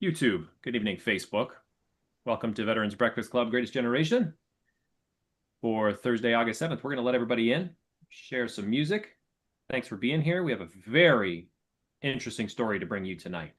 YouTube. Good evening, Facebook. Welcome to Veterans Breakfast Club, Greatest Generation. For Thursday, August 7th, we're going to let everybody in, share some music. Thanks for being here. We have a very interesting story to bring you tonight.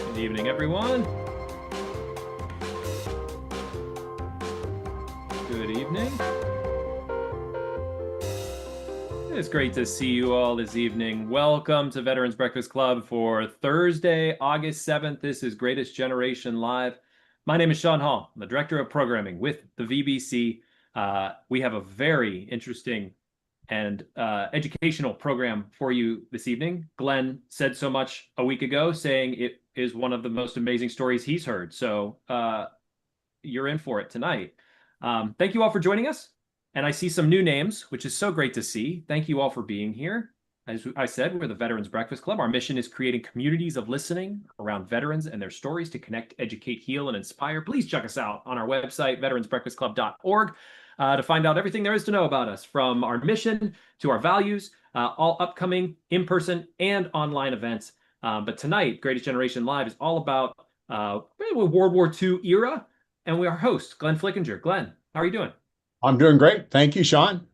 Good evening, everyone. Good evening. It's great to see you all this evening. Welcome to Veterans Breakfast Club for Thursday, August 7th. This is Greatest Generation Live. My name is Sean Hall. I'm the Director of Programming with the VBC. We have a very interesting and educational program for you this evening. Glenn said so much a week ago, saying it is one of the most amazing stories he's heard. So you're in for it tonight. Thank you all for joining us. And I see some new names, which is so great to see. Thank you all for being here. As I said, we're the Veterans Breakfast Club. Our mission is creating communities of listening around veterans and their stories to connect, educate, heal, and inspire. Please check us out on our website, veteransbreakfastclub.org, to find out everything there is to know about us, from our mission to our values, all upcoming in-person and online events. But tonight, Greatest Generation Live is all about World War II era, and we are host, Glenn Flickinger. Glenn, how are you doing? I'm doing great. Thank you, Sean.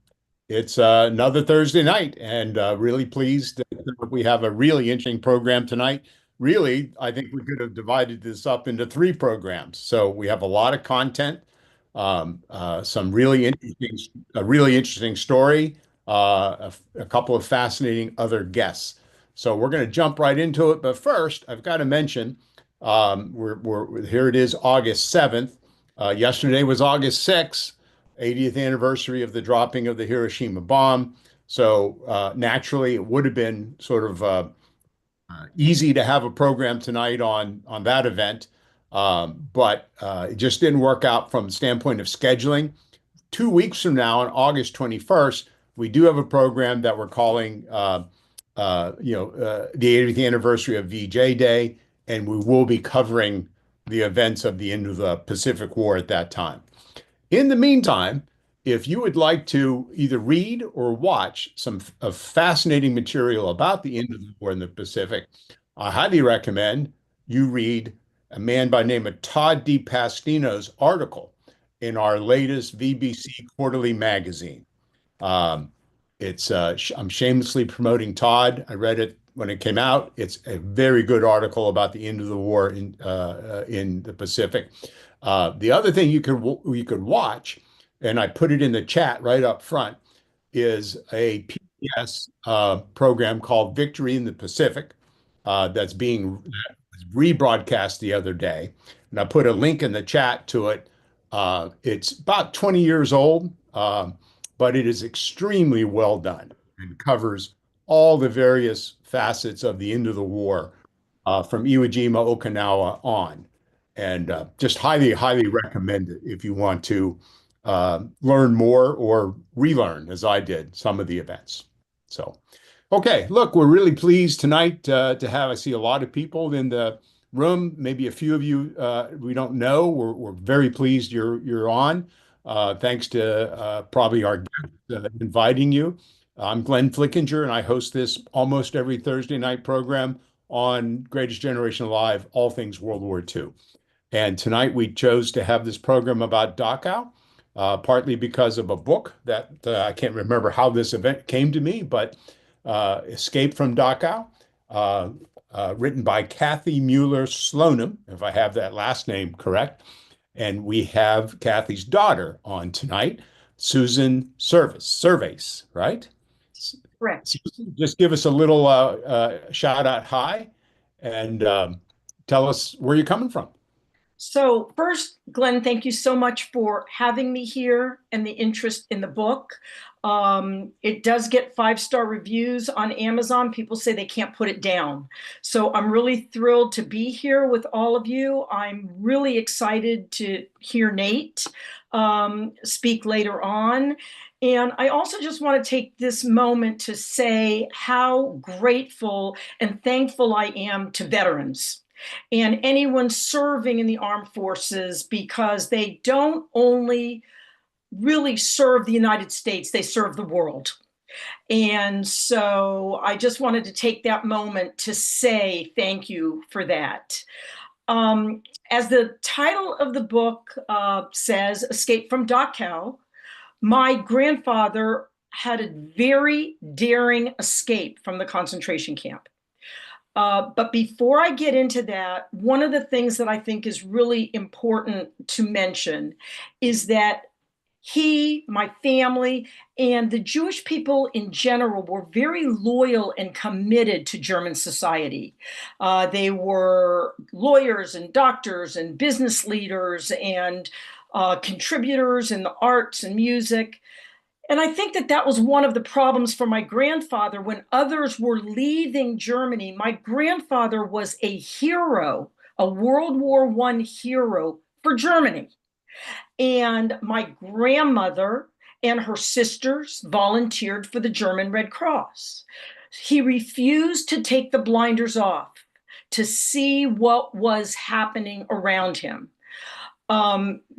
It's another Thursday night, and really pleased that we have a really interesting program tonight. Really, I think we could have divided this up into three programs. So we have a lot of content, some a really interesting story, a couple of fascinating other guests. So we're going to jump right into it. But first, I've got to mention, here it is, August 7th. Yesterday was August 6th. 80th anniversary of the dropping of the Hiroshima bomb. So naturally, it would have been sort of easy to have a program tonight on that event, but it just didn't work out from the standpoint of scheduling. 2 weeks from now, on August 21st, we do have a program that we're calling, the 80th anniversary of VJ Day, and we will be covering the events of the end of the Pacific War at that time. In the meantime, if you would like to either read or watch some fascinating material about the end of the war in the Pacific, I highly recommend you read a man by the name of Todd DePastino's article in our latest VBC quarterly magazine. I'm shamelessly promoting Todd. I read it when it came out. It's a very good article about the end of the war in the Pacific. The other thing you could watch, and I put it in the chat right up front, is a PBS program called Victory in the Pacific that's being rebroadcast the other day. And I put a link in the chat to it. It's about 20 years old, but it is extremely well done and covers all the various facets of the end of the war from Iwo Jima, Okinawa on. And just highly, highly recommend it if you want to learn more or relearn, as I did, some of the events. So, okay, look, we're really pleased tonight to have, I see a lot of people in the room, maybe a few of you we don't know. We're very pleased you're on. Thanks to probably our guest inviting you. I'm Glenn Flickinger, and I host this almost every Thursday night program on Greatest Generation Live, all things World War II. And tonight we chose to have this program about Dachau, partly because of a book that I can't remember how this event came to me, but Escape from Dachau, written by Kathe Mueller Slonim, if I have that last name correct. And we have Kathe's daughter on tonight, Susan Servais, right? Correct. Susan, just give us a little shout out hi and tell us where you're coming from. So, first, Glenn, thank you so much for having me here and the interest in the book. It does get five-star reviews on Amazon. People say they can't put it down. So, I'm really thrilled to be here with all of you. I'm really excited to hear Nate speak later on. And I also just want to take this moment to say how grateful and thankful I am to veterans and anyone serving in the armed forces, because they don't only really serve the United States, they serve the world. And so I just wanted to take that moment to say thank you for that. As the title of the book says, Escape from Dachau, my grandfather had a very daring escape from the concentration camp. But before I get into that, one of the things that I think is really important to mention is that he, my family, and the Jewish people in general were very loyal and committed to German society. They were lawyers and doctors and business leaders and contributors in the arts and music. And I think that that was one of the problems for my grandfather when others were leaving Germany. My grandfather was a hero, a World War I hero for Germany. And my grandmother and her sisters volunteered for the German Red Cross. He refused to take the blinders off to see what was happening around him.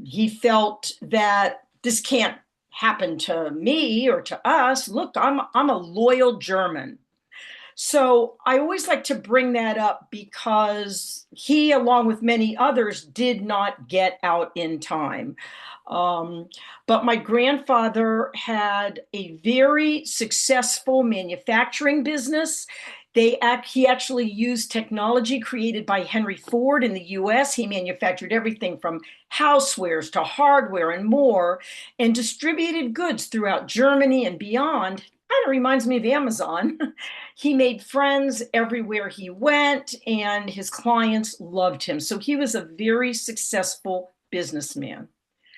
He felt that this can't happen to me or to us. Look, I'm a loyal German. So I always like to bring that up because he, along with many others, did not get out in time. But my grandfather had a very successful manufacturing business. He actually used technology created by Henry Ford in the US. He manufactured everything from housewares to hardware and more, and distributed goods throughout Germany and beyond. Kind of reminds me of Amazon. He made friends everywhere he went, and his clients loved him. So he was a very successful businessman.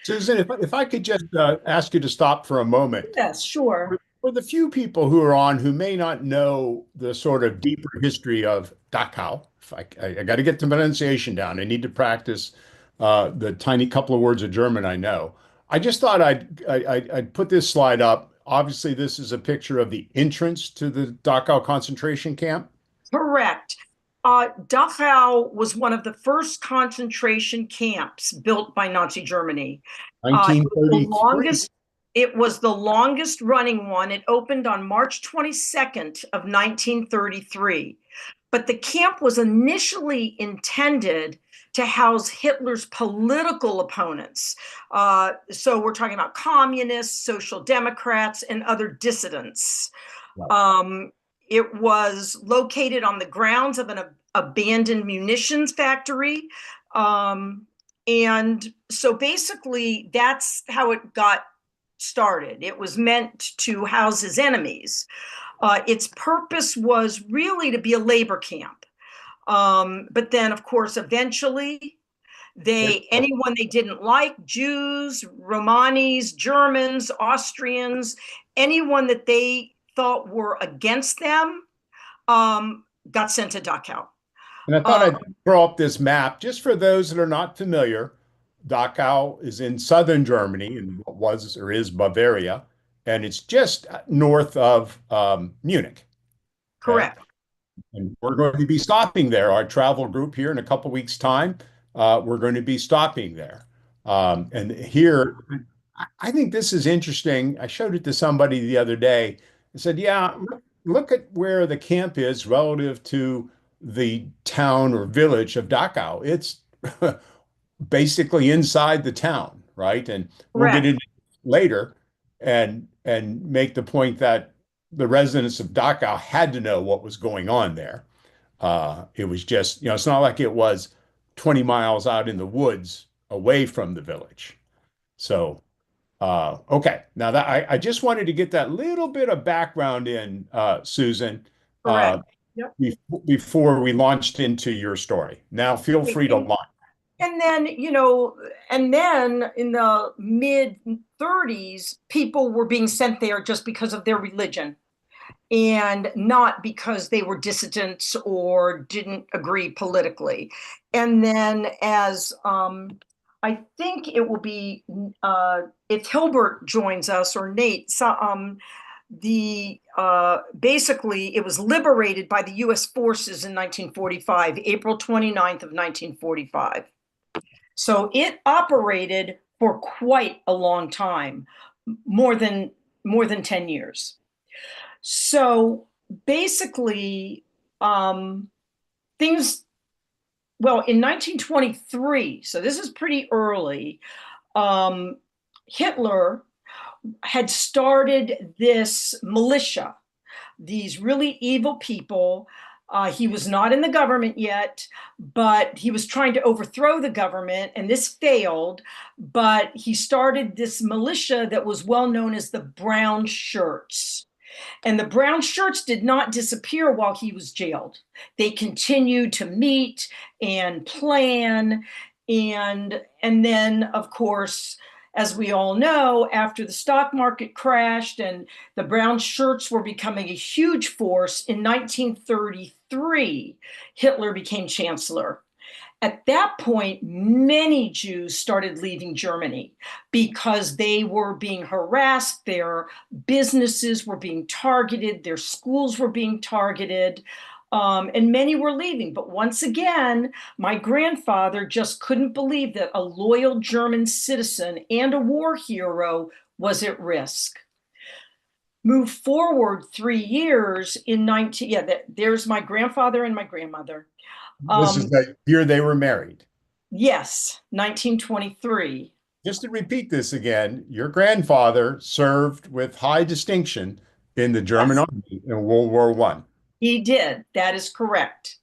Susan, if I could just ask you to stop for a moment. Yes, sure. For the few people who are on who may not know the sort of deeper history of Dachau, if I got to get the pronunciation down. I need to practice the tiny couple of words of German I know. I just thought I'd put this slide up. Obviously, this is a picture of the entrance to the Dachau concentration camp. Correct. Dachau was one of the first concentration camps built by Nazi Germany. It was the 1933. longest running one. It opened on March 22nd of 1933. But the camp was initially intended to house Hitler's political opponents. So we're talking about communists, social democrats, and other dissidents. Right. It was located on the grounds of an abandoned munitions factory. And so basically, that's how it got started. It was meant to house his enemies. Its purpose was really to be a labor camp. But then, of course, eventually, anyone they didn't like, Jews, Romanis, Germans, Austrians, anyone that they thought were against them, got sent to Dachau. And I thought I'd throw up this map just for those that are not familiar. Dachau is in southern Germany and what was or is Bavaria, and it's just north of Munich. Okay. Correct. And we're going to be stopping there. Our travel group here in a couple weeks' time, we're going to be stopping there. And here, I think this is interesting. I showed it to somebody the other day. I said, yeah, look at where the camp is relative to the town or village of Dachau. It's basically inside the town, right? And we'll get Correct. into it later and make the point that the residents of Dachau had to know what was going on there. It was just, it's not like it was 20 miles out in the woods away from the village. So, okay. Now that I just wanted to get that little bit of background in, Susan, Correct. Yep. before we launched into your story. Now, feel free to launch. And then, and then in the mid 30s, people were being sent there just because of their religion and not because they were dissidents or didn't agree politically. And then as I think it will be, if Hilbert joins us or Nate, basically it was liberated by the US forces in 1945, April 29th of 1945. So it operated for quite a long time, more than 10 years. So basically, things, well, in 1923, so this is pretty early, Hitler had started this militia, these really evil people. He was not in the government yet, but he was trying to overthrow the government, and this failed. But he started this militia that was well known as the Brown Shirts. And the Brown Shirts did not disappear while he was jailed. They continued to meet and plan. And then, of course, as we all know, after the stock market crashed and the Brown Shirts were becoming a huge force, in 1933, Hitler became chancellor. At that point, many Jews started leaving Germany because they were being harassed, their businesses were being targeted, their schools were being targeted, and many were leaving. But once again, my grandfather just couldn't believe that a loyal German citizen and a war hero was at risk. Move forward 3 years in there's my grandfather and my grandmother. This is the year they were married. Yes, 1923. Just to repeat this again, your grandfather served with high distinction in the German army in World War I. He did. That is correct.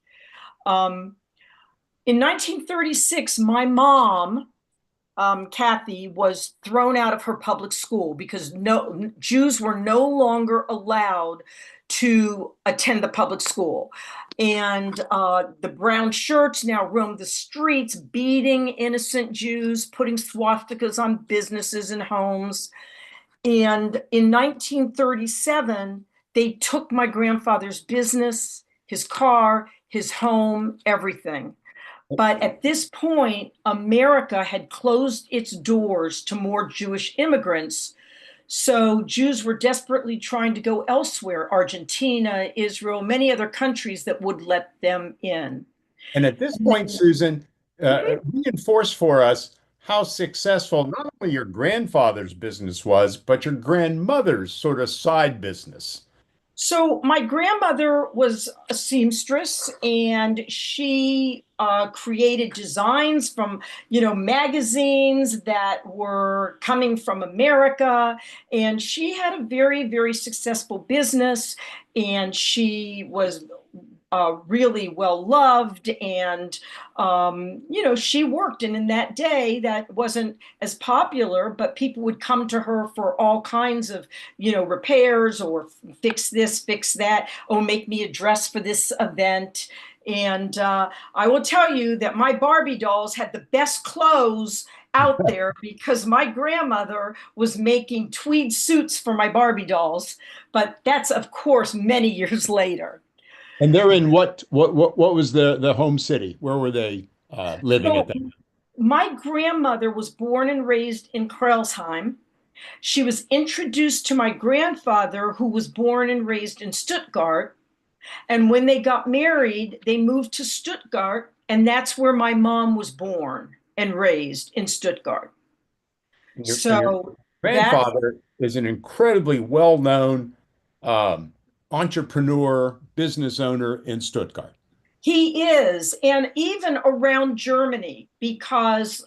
In 1936, my mom, Kathe, was thrown out of her public school because Jews were no longer allowed to attend the public school. And the Brown Shirts now roamed the streets, beating innocent Jews, putting swastikas on businesses and homes. And in 1937, they took my grandfather's business, his car, his home, everything. But at this point, America had closed its doors to more Jewish immigrants. So Jews were desperately trying to go elsewhere, Argentina, Israel, many other countries that would let them in. And at this point, Susan, reinforce for us how successful not only your grandfather's business was, but your grandmother's sort of side business. So my grandmother was a seamstress, and she created designs from, magazines that were coming from America. And she had a very, very successful business, and she was really well loved, and she worked. And in that day, that wasn't as popular, but people would come to her for all kinds of repairs, or fix this, fix that, or make me a dress for this event. And I will tell you that my Barbie dolls had the best clothes out there because my grandmother was making tweed suits for my Barbie dolls. But that's, of course, many years later. And they're in what was the home city? Where were they living at that time? My grandmother was born and raised in Kreilsheim. She was introduced to my grandfather, who was born and raised in Stuttgart. And when they got married, they moved to Stuttgart, and that's where my mom was born and raised, in Stuttgart. Your grandfather is an incredibly well-known entrepreneur, business owner in Stuttgart. He is, and even around Germany, because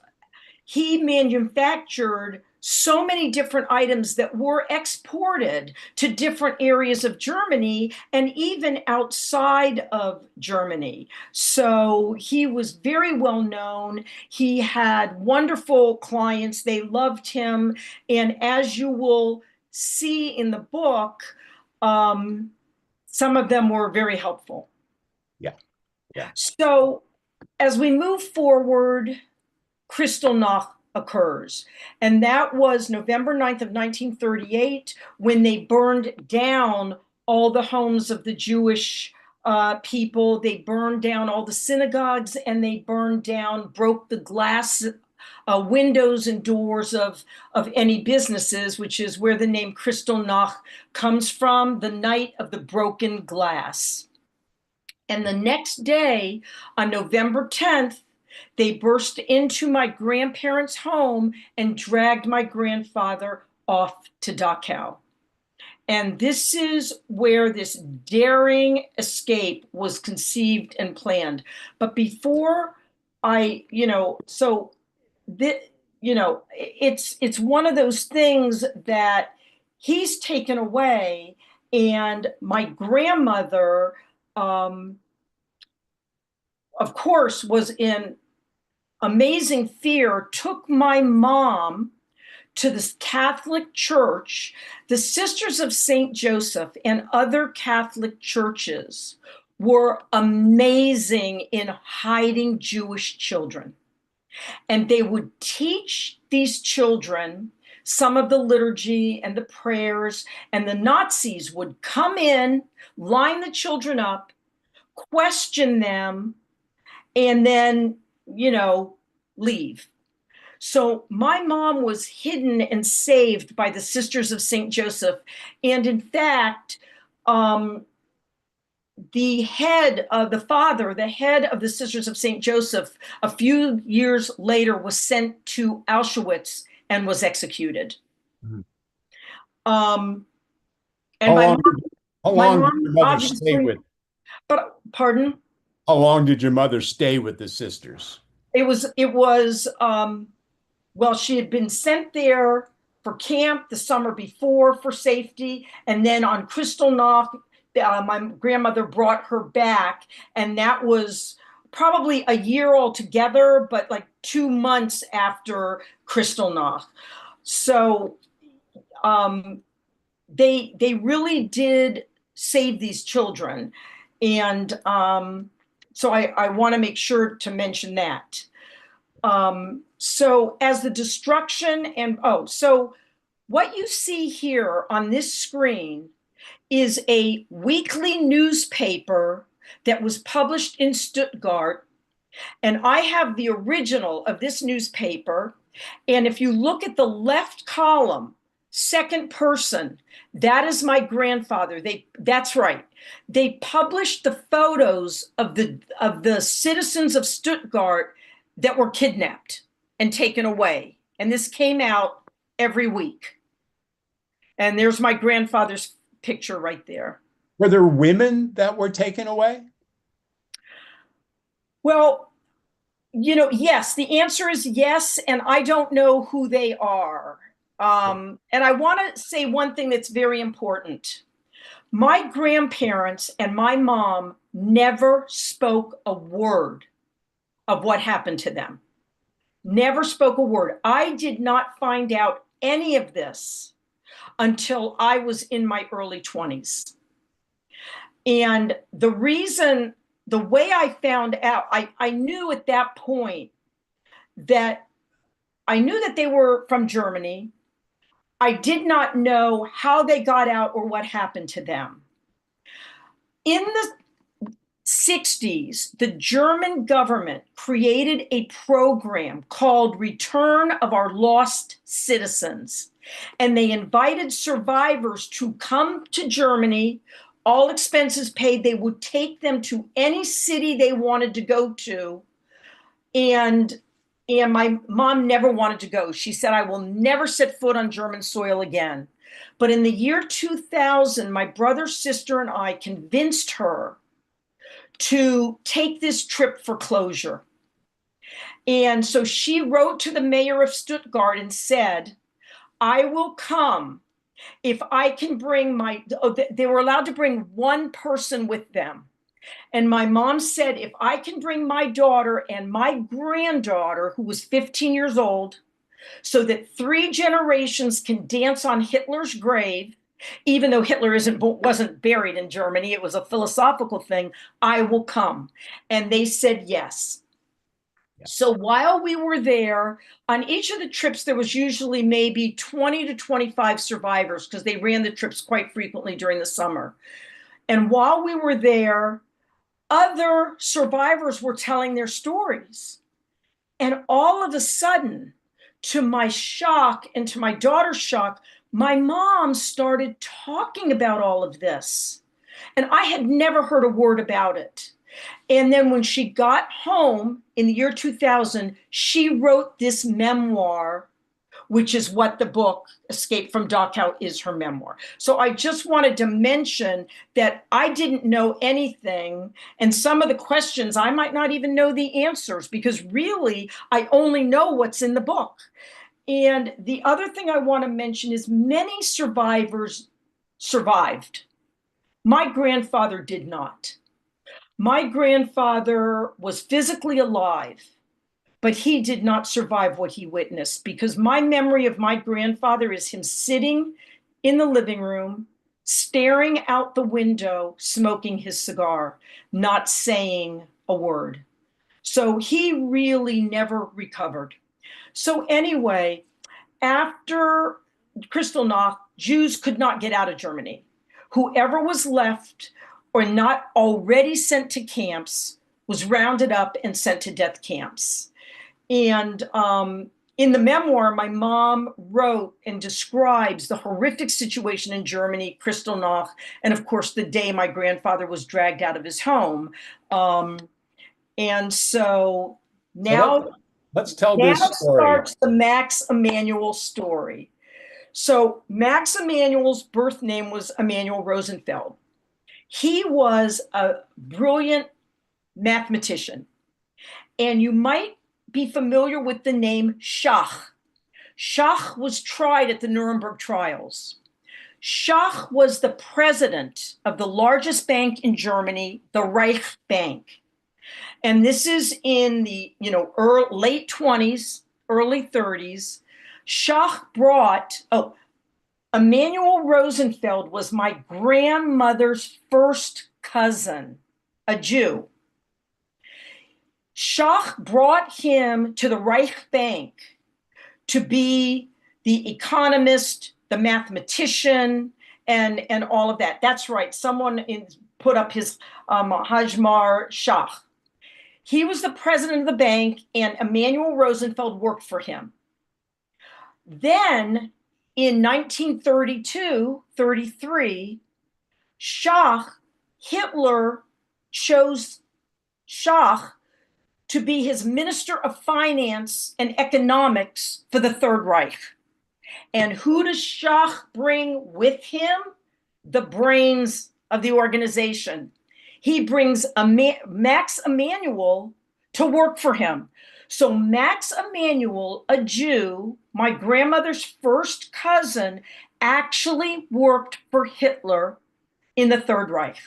he manufactured so many different items that were exported to different areas of Germany and even outside of Germany. So he was very well known. He had wonderful clients. They loved him. And as you will see in the book, some of them were very helpful. Yeah. So as we move forward, Kristallnacht occurs. And that was November 9th of 1938, when they burned down all the homes of the Jewish people. They burned down all the synagogues, and they broke the glass windows and doors of any businesses, which is where the name Kristallnacht comes from, the night of the broken glass. And the next day, on November 10th, they burst into my grandparents' home and dragged my grandfather off to Dachau. And this is where this daring escape was conceived and planned. But before it's one of those things that he's taken away, and my grandmother, of course, was in amazing fear, took my mom to this Catholic church. The Sisters of St. Joseph and other Catholic churches were amazing in hiding Jewish children. And they would teach these children some of the liturgy and the prayers, and the Nazis would come in, line the children up, question them, and then, leave. So my mom was hidden and saved by the Sisters of St. Joseph. And in fact, the head of the Sisters of St. Joseph, a few years later was sent to Auschwitz and was executed. Mm-hmm. And how long did your mother stay with? But pardon? How long did your mother stay with the sisters? It was well, she had been sent there for camp the summer before for safety, and then on Kristallnacht, my grandmother brought her back, and that was probably a year altogether, but like 2 months after Kristallnacht. So they really did save these children, and so I want to make sure to mention that. So as the destruction so what you see here on this screen is a weekly newspaper that was published in Stuttgart. And I have the original of this newspaper. And if you look at the left column, second person, that is my grandfather. That's right. They published the photos of the citizens of Stuttgart that were kidnapped and taken away. And this came out every week. And there's my grandfather's picture right there. Were there women that were taken away? Well, yes, the answer is yes. And I don't know who they are. And I want to say one thing that's very important. My grandparents and my mom never spoke a word of what happened to them. Never spoke a word. I did not find out any of this until I was in my early 20s. And the way I found out, I knew at that point that they were from Germany. I did not know how they got out or what happened to them. In the 60s, the German government created a program called Return of Our Lost Citizens. And they invited survivors to come to Germany, all expenses paid. They would take them to any city they wanted to go to. And my mom never wanted to go. She said, I will never set foot on German soil again. But in the year 2000, my brother, sister, and I convinced her to take this trip for closure. And so she wrote to the mayor of Stuttgart and said, I will come if I can bring they were allowed to bring one person with them. And my mom said, if I can bring my daughter and my granddaughter, who was 15 years old, so that 3 generations can dance on Hitler's grave, even though Hitler wasn't buried in Germany, it was a philosophical thing, I will come. And they said yes. So while we were there, on each of the trips, there was usually maybe 20 to 25 survivors because they ran the trips quite frequently during the summer. And while we were there, other survivors were telling their stories. And all of a sudden, to my shock and to my daughter's shock, my mom started talking about all of this. And I had never heard a word about it. And then when she got home in the year 2000, she wrote this memoir, which is what the book Escape from Dachau is, her memoir. So I just wanted to mention that I didn't know anything. And some of the questions, I might not even know the answers because really I only know what's in the book. And the other thing I want to mention is many survivors survived. My grandfather did not. My grandfather was physically alive, but he did not survive what he witnessed because my memory of my grandfather is him sitting in the living room, staring out the window, smoking his cigar, not saying a word. So he really never recovered. So anyway, after Kristallnacht, Jews could not get out of Germany. Whoever was left or not already sent to camps was rounded up and sent to death camps. And in the memoir, my mom wrote and describes the horrific situation in Germany, Kristallnacht, and of course, the day my grandfather was dragged out of his home. And so now, let's tell this story. Starts the Max Emanuel story. So Max Emanuel's birth name was Emanuel Rosenfeld. He was a brilliant mathematician. And you might be familiar with the name Schach. Schach was tried at the Nuremberg trials. Schach was the president of the largest bank in Germany, the Reich Bank. And this is in the late 20s, early 30s. Schach brought, Emanuel Rosenfeld was my grandmother's first cousin, a Jew. Schach brought him to the Reich Bank to be the economist, the mathematician, and all of that. That's right. Someone put up his Hajmar Schach. He was the president of the bank, and Emanuel Rosenfeld worked for him. Then in 1932-33, Hitler chose Schach to be his Minister of Finance and Economics for the Third Reich. And who does Schach bring with him? The brains of the organization. He brings Max Emanuel to work for him. So Max Emanuel, a Jew, my grandmother's first cousin, actually worked for Hitler in the Third Reich.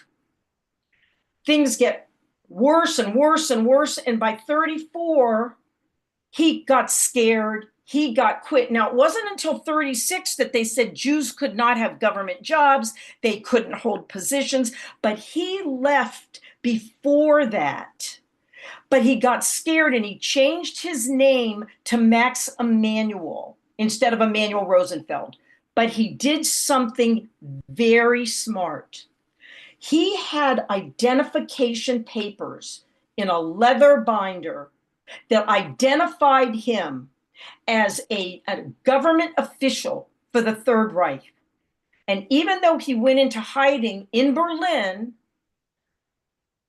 Things get worse and worse and worse. And by 34, he got scared. He got quit. Now, it wasn't until 36 that they said Jews could not have government jobs. They couldn't hold positions. But he left before that. But he got scared and he changed his name to Max Emanuel instead of Emanuel Rosenfeld. But he did something very smart. He had identification papers in a leather binder that identified him as a government official for the Third Reich. And even though he went into hiding in Berlin,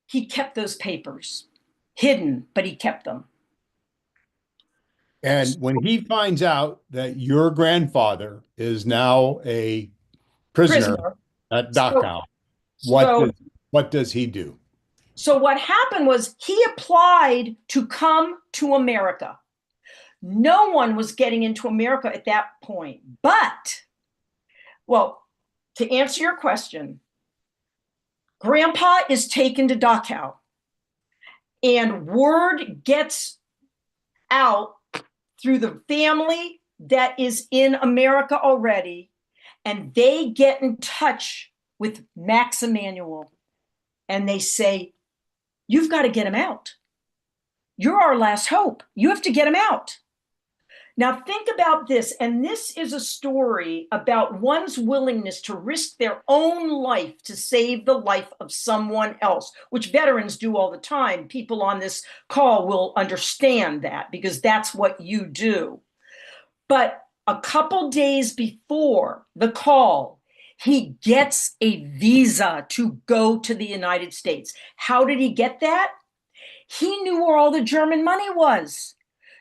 he kept those papers hidden, but he kept them. And when he finds out that your grandfather is now a prisoner at Dachau, what does he do? So what happened was he applied to come to America. No one was getting into America at that point. But, well, to answer your question, Grandpa is taken to Dachau. And word gets out through the family that is in America already, and they get in touch with Max Emanuel, and they say, "You've got to get him out. You're our last hope. You have to get him out. Now think about this, and this is a story about one's willingness to risk their own life to save the life of someone else, which veterans do all the time. People on this call will understand that because that's what you do. But a couple days before the call, he gets a visa to go to the United States. How did he get that? He knew where all the German money was.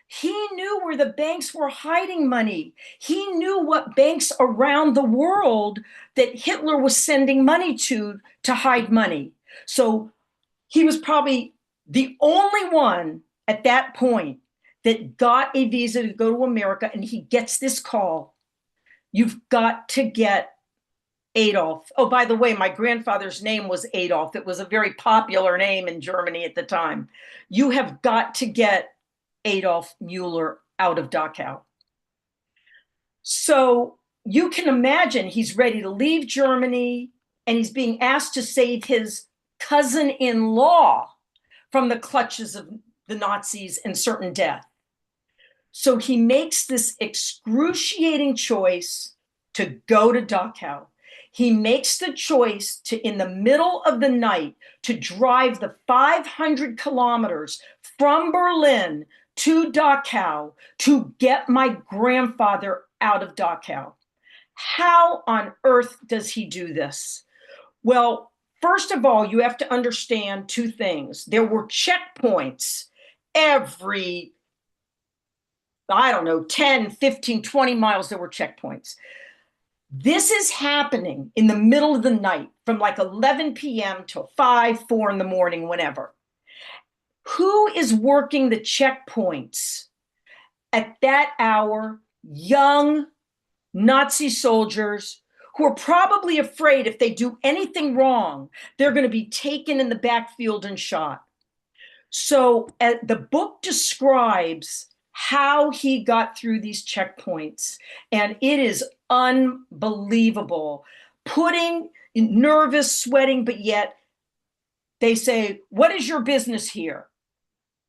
He knew where the banks were hiding money. He knew what banks around the world that Hitler was sending money to hide money. So he was probably the only one at that point that got a visa to go to America, and he gets this call. You've got to get Adolf. Oh, by the way, my grandfather's name was Adolf. It was a very popular name in Germany at the time. You have got to get Adolf Mueller out of Dachau. So you can imagine he's ready to leave Germany, and he's being asked to save his cousin-in-law from the clutches of the Nazis and certain death. So he makes this excruciating choice to go to Dachau. He makes the choice to, in the middle of the night, to drive the 500 kilometers from Berlin to Dachau to get my grandfather out of Dachau. How on earth does he do this? Well, first of all, you have to understand two things. There were checkpoints every, 10, 15, 20 miles, there were checkpoints. This is happening in the middle of the night from like 11 p.m. till 5, 4 in the morning, whenever. Who is working the checkpoints at that hour? Young Nazi soldiers who are probably afraid if they do anything wrong, they're going to be taken in the backfield and shot. So the book describes how he got through these checkpoints, and it is unbelievable. Nervous, sweating, but yet they say, "What is your business here?"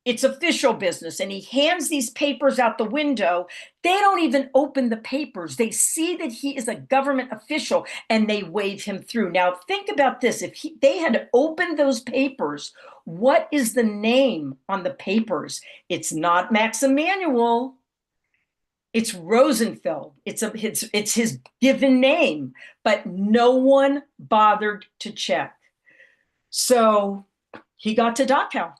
It's official business. And he hands these papers out the window. They don't even open the papers. They see that he is a government official and they wave him through. Now, think about this. If they had opened those papers, what is the name on the papers? It's not Max Emanuel. It's Rosenfeld. It's his given name, but no one bothered to check. So he got to Dachau.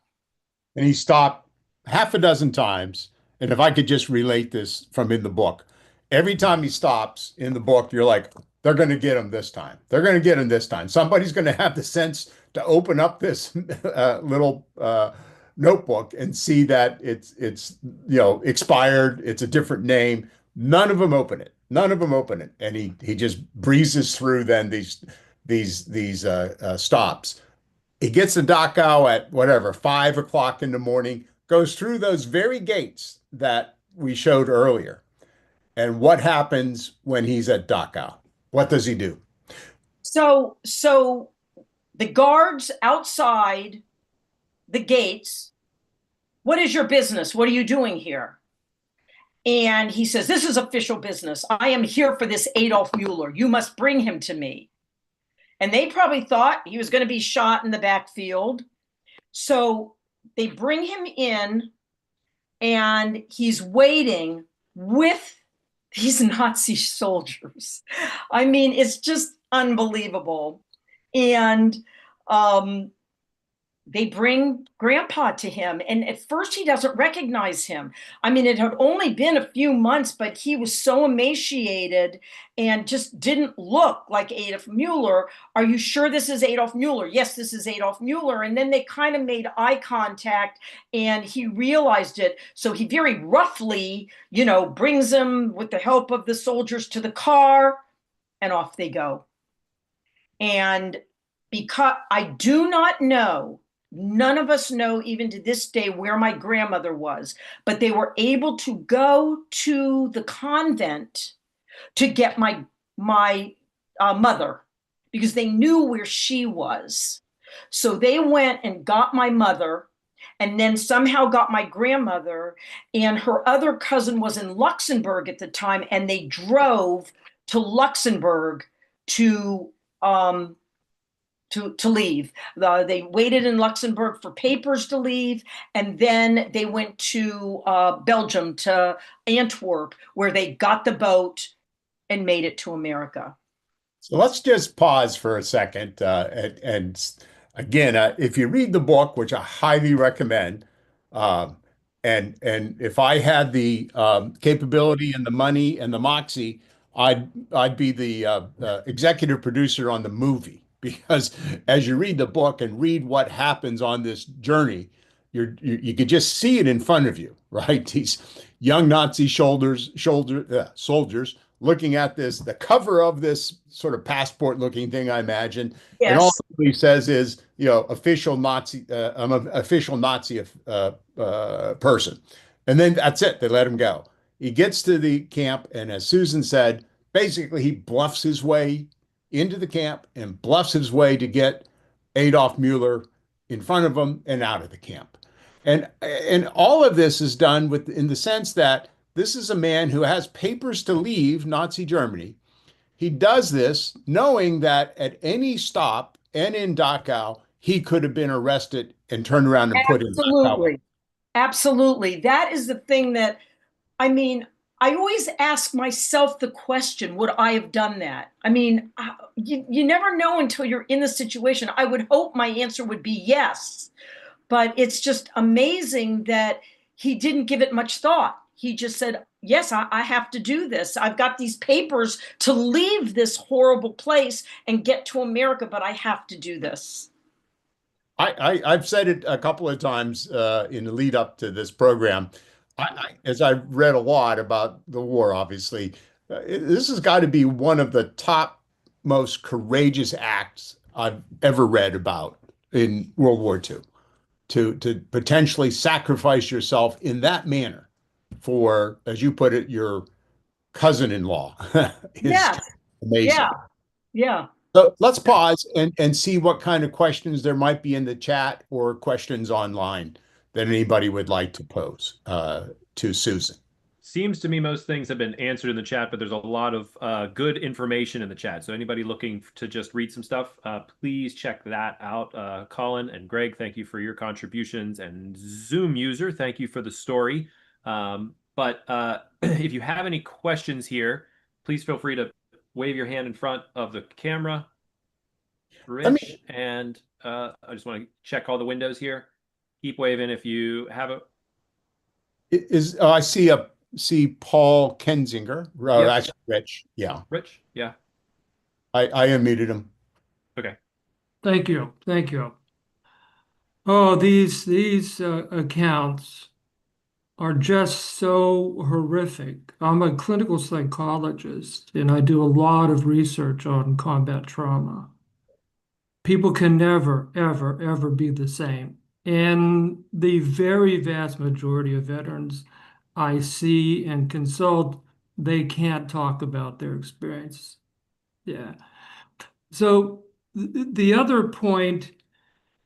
And he stopped half a dozen times. And if I could just relate this from in the book, every time he stops in the book, you're like, they're going to get him this time. They're going to get him this time. Somebody's going to have the sense to open up this little notebook and see that it's expired. It's a different name. None of them open it. None of them open it. And he just breezes through then these stops. He gets to Dachau at whatever, 5 o'clock in the morning, goes through those very gates that we showed earlier. And what happens when he's at Dachau? What does he do? So the guards outside the gates, "What is your business? What are you doing here?" And he says, "This is official business. I am here for this Adolf Mueller. You must bring him to me." And they probably thought he was going to be shot in the backfield. So they bring him in, and he's waiting with these Nazi soldiers. I mean, it's just unbelievable. And they bring Grandpa to him. And at first he doesn't recognize him. I mean, it had only been a few months, but he was so emaciated and just didn't look like Adolf Mueller. "Are you sure this is Adolf Mueller?" "Yes, this is Adolf Mueller." And then they kind of made eye contact and he realized it. So he very roughly, brings him with the help of the soldiers to the car, and off they go. And because I do not know, none of us know even to this day where my grandmother was, but they were able to go to the convent to get my mother because they knew where she was. So they went and got my mother, and then somehow got my grandmother, and her other cousin was in Luxembourg at the time, and they drove to Luxembourg to leave. They waited in Luxembourg for papers to leave, and then they went to Belgium, to Antwerp, where they got the boat and made it to America. So let's just pause for a second. And again, if you read the book, which I highly recommend, um, and if I had the capability and the money and the moxie, I'd be the executive producer on the movie, because as you read the book and read what happens on this journey, you could just see it in front of you, right? These young Nazi soldiers looking at the cover of this sort of passport looking thing, I imagine. Yes. And all he says is, official Nazi, I'm an official Nazi person. And then that's it. They let him go. He gets to the camp, and as Susan said, basically he bluffs his way into the camp and bluffs his way to get Adolf Mueller in front of him and out of the camp. And all of this is done in the sense that this is a man who has papers to leave Nazi Germany. He does this knowing that at any stop and in Dachau, he could have been arrested and turned around and put in Dachau. Absolutely. Absolutely. That is the thing that, I mean, I always ask myself the question, would I have done that? I mean, you never know until you're in the situation. I would hope my answer would be yes, but it's just amazing that he didn't give it much thought. He just said, yes, I have to do this. I've got these papers to leave this horrible place and get to America, but I have to do this. I've said it a couple of times in the lead up to this program. As I've read a lot about the war, obviously, this has got to be one of the top most courageous acts I've ever read about in World War II, to potentially sacrifice yourself in that manner for, as you put it, your cousin-in-law. Yeah. Amazing. Yeah. So let's pause and see what kind of questions there might be in the chat or questions online that anybody would like to pose to Susan. Seems to me most things have been answered in the chat, but there's a lot of good information in the chat. So anybody looking to just read some stuff, please check that out. Colin and Greg, thank you for your contributions. And Zoom user, thank you for the story. But if you have any questions here, please feel free to wave your hand in front of the camera, Rich. And I just want to check all the windows here. Keep waving if you have a. I see Paul Kensinger. Yep. That's Rich. Yeah. Rich. Yeah. I unmuted him. Okay. Thank you. Thank you. Oh, these accounts are just so horrific. I'm a clinical psychologist, and I do a lot of research on combat trauma. People can never, ever, ever be the same. And the very vast majority of veterans I see and consult, they can't talk about their experience. Yeah. So the other point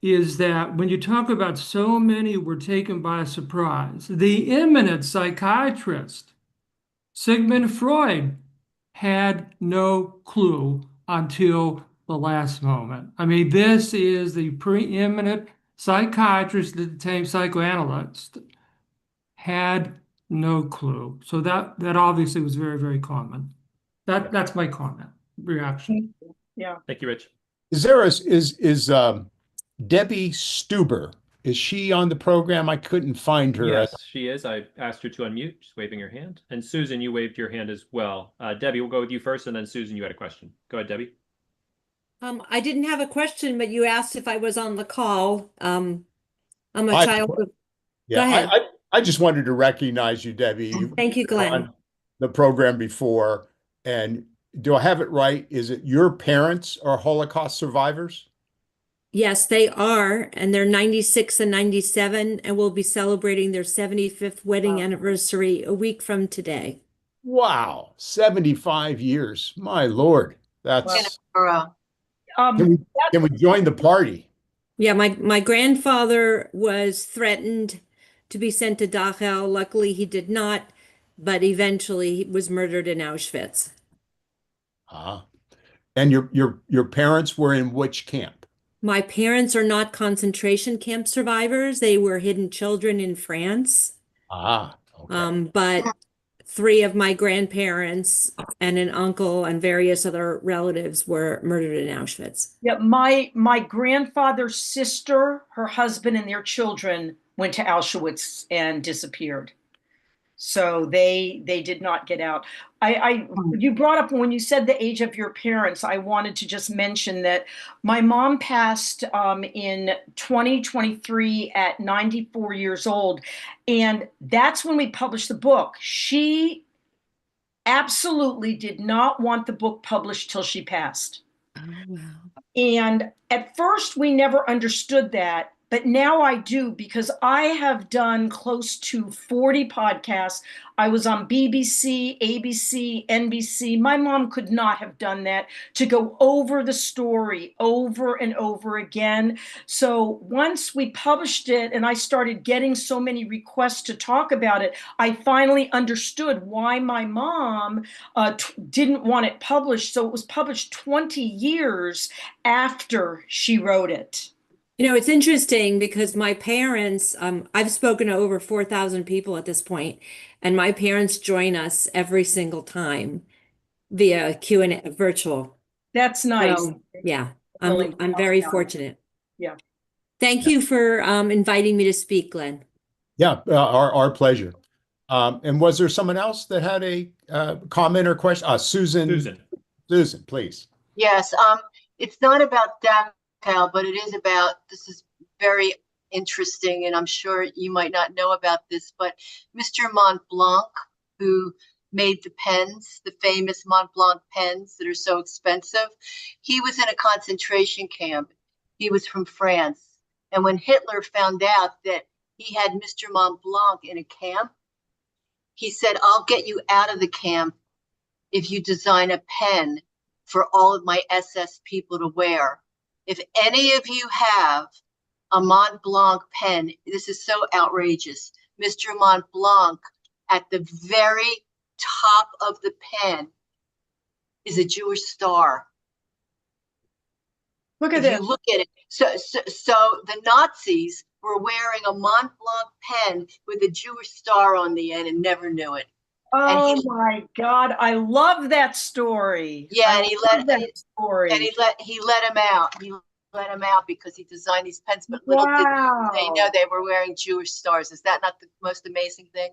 is that when you talk about so many were taken by surprise, the eminent psychiatrist, Sigmund Freud, had no clue until the last moment. I mean, this is the preeminent psychiatrist, the same psychoanalyst, had no clue. So that obviously was very, very common. That's my comment, reaction. Yeah. Thank you, Rich. Is Debbie Stuber? Is she on the program? I couldn't find her. Yes, she is. I asked her to unmute. She's waving her hand. And Susan, you waved your hand as well. Debbie, we'll go with you first, and then Susan, you had a question. Go ahead, Debbie. I didn't have a question, but you asked if I was on the call. I'm a child of. Yeah, Go ahead. I just wanted to recognize you, Debbie. Thank you, Glenn. On the program before, and do I have it right? Is it your parents are Holocaust survivors? Yes, they are, and they're 96 and 97, and we'll be celebrating their 75th wedding anniversary a week from today. Wow, 75 years. My Lord. That's Wow. can we join the party? Yeah, my grandfather was threatened to be sent to Dachau. Luckily, he did not, but eventually he was murdered in Auschwitz. Ah. And your parents were in which camp? My parents are not concentration camp survivors. They were hidden children in France. Ah, okay. But three of my grandparents and an uncle and various other relatives were murdered in Auschwitz. Yeah, my grandfather's sister, her husband, and their children went to Auschwitz and disappeared. So they did not get out. You brought up when you said the age of your parents, I wanted to just mention that my mom passed in 2023 at 94 years old. And that's when we published the book. She absolutely did not want the book published till she passed. Oh, wow. And at first, we never understood that. But now I do, because I have done close to 40 podcasts. I was on BBC, ABC, NBC. My mom could not have done that, to go over the story over and over again. So once we published it and I started getting so many requests to talk about it, I finally understood why my mom didn't want it published. So it was published 20 years after she wrote it. You know, it's interesting because my parents, I've spoken to over 4,000 people at this point, and my parents join us every single time via Q&A virtual. That's nice. So, yeah, Really I'm very awesome. fortunate. Yeah. Thank you for inviting me to speak, Glenn. Yeah, our pleasure. And was there someone else that had a comment or question? Susan. Susan, please. Yes, it's not about Dachau, but it is about, this is very interesting, and I'm sure you might not know about this, but Mr. Mont Blanc, who made the pens, the famous Mont Blanc pens that are so expensive, he was in a concentration camp. He was from France. And when Hitler found out that he had Mr. Mont Blanc in a camp, he said, "I'll get you out of the camp if you design a pen for all of my SS people to wear. If any of you have a Mont Blanc pen," this is so outrageous, Mr. Mont Blanc at the very top of the pen is a Jewish star. Look at If this. you look at it, so the Nazis were wearing a Mont Blanc pen with a Jewish star on the end and never knew it. Oh my God, I love that story. Yeah, and he let him out. He let him out because he designed these pens, but little did they know they were wearing Jewish stars. Is that not the most amazing thing?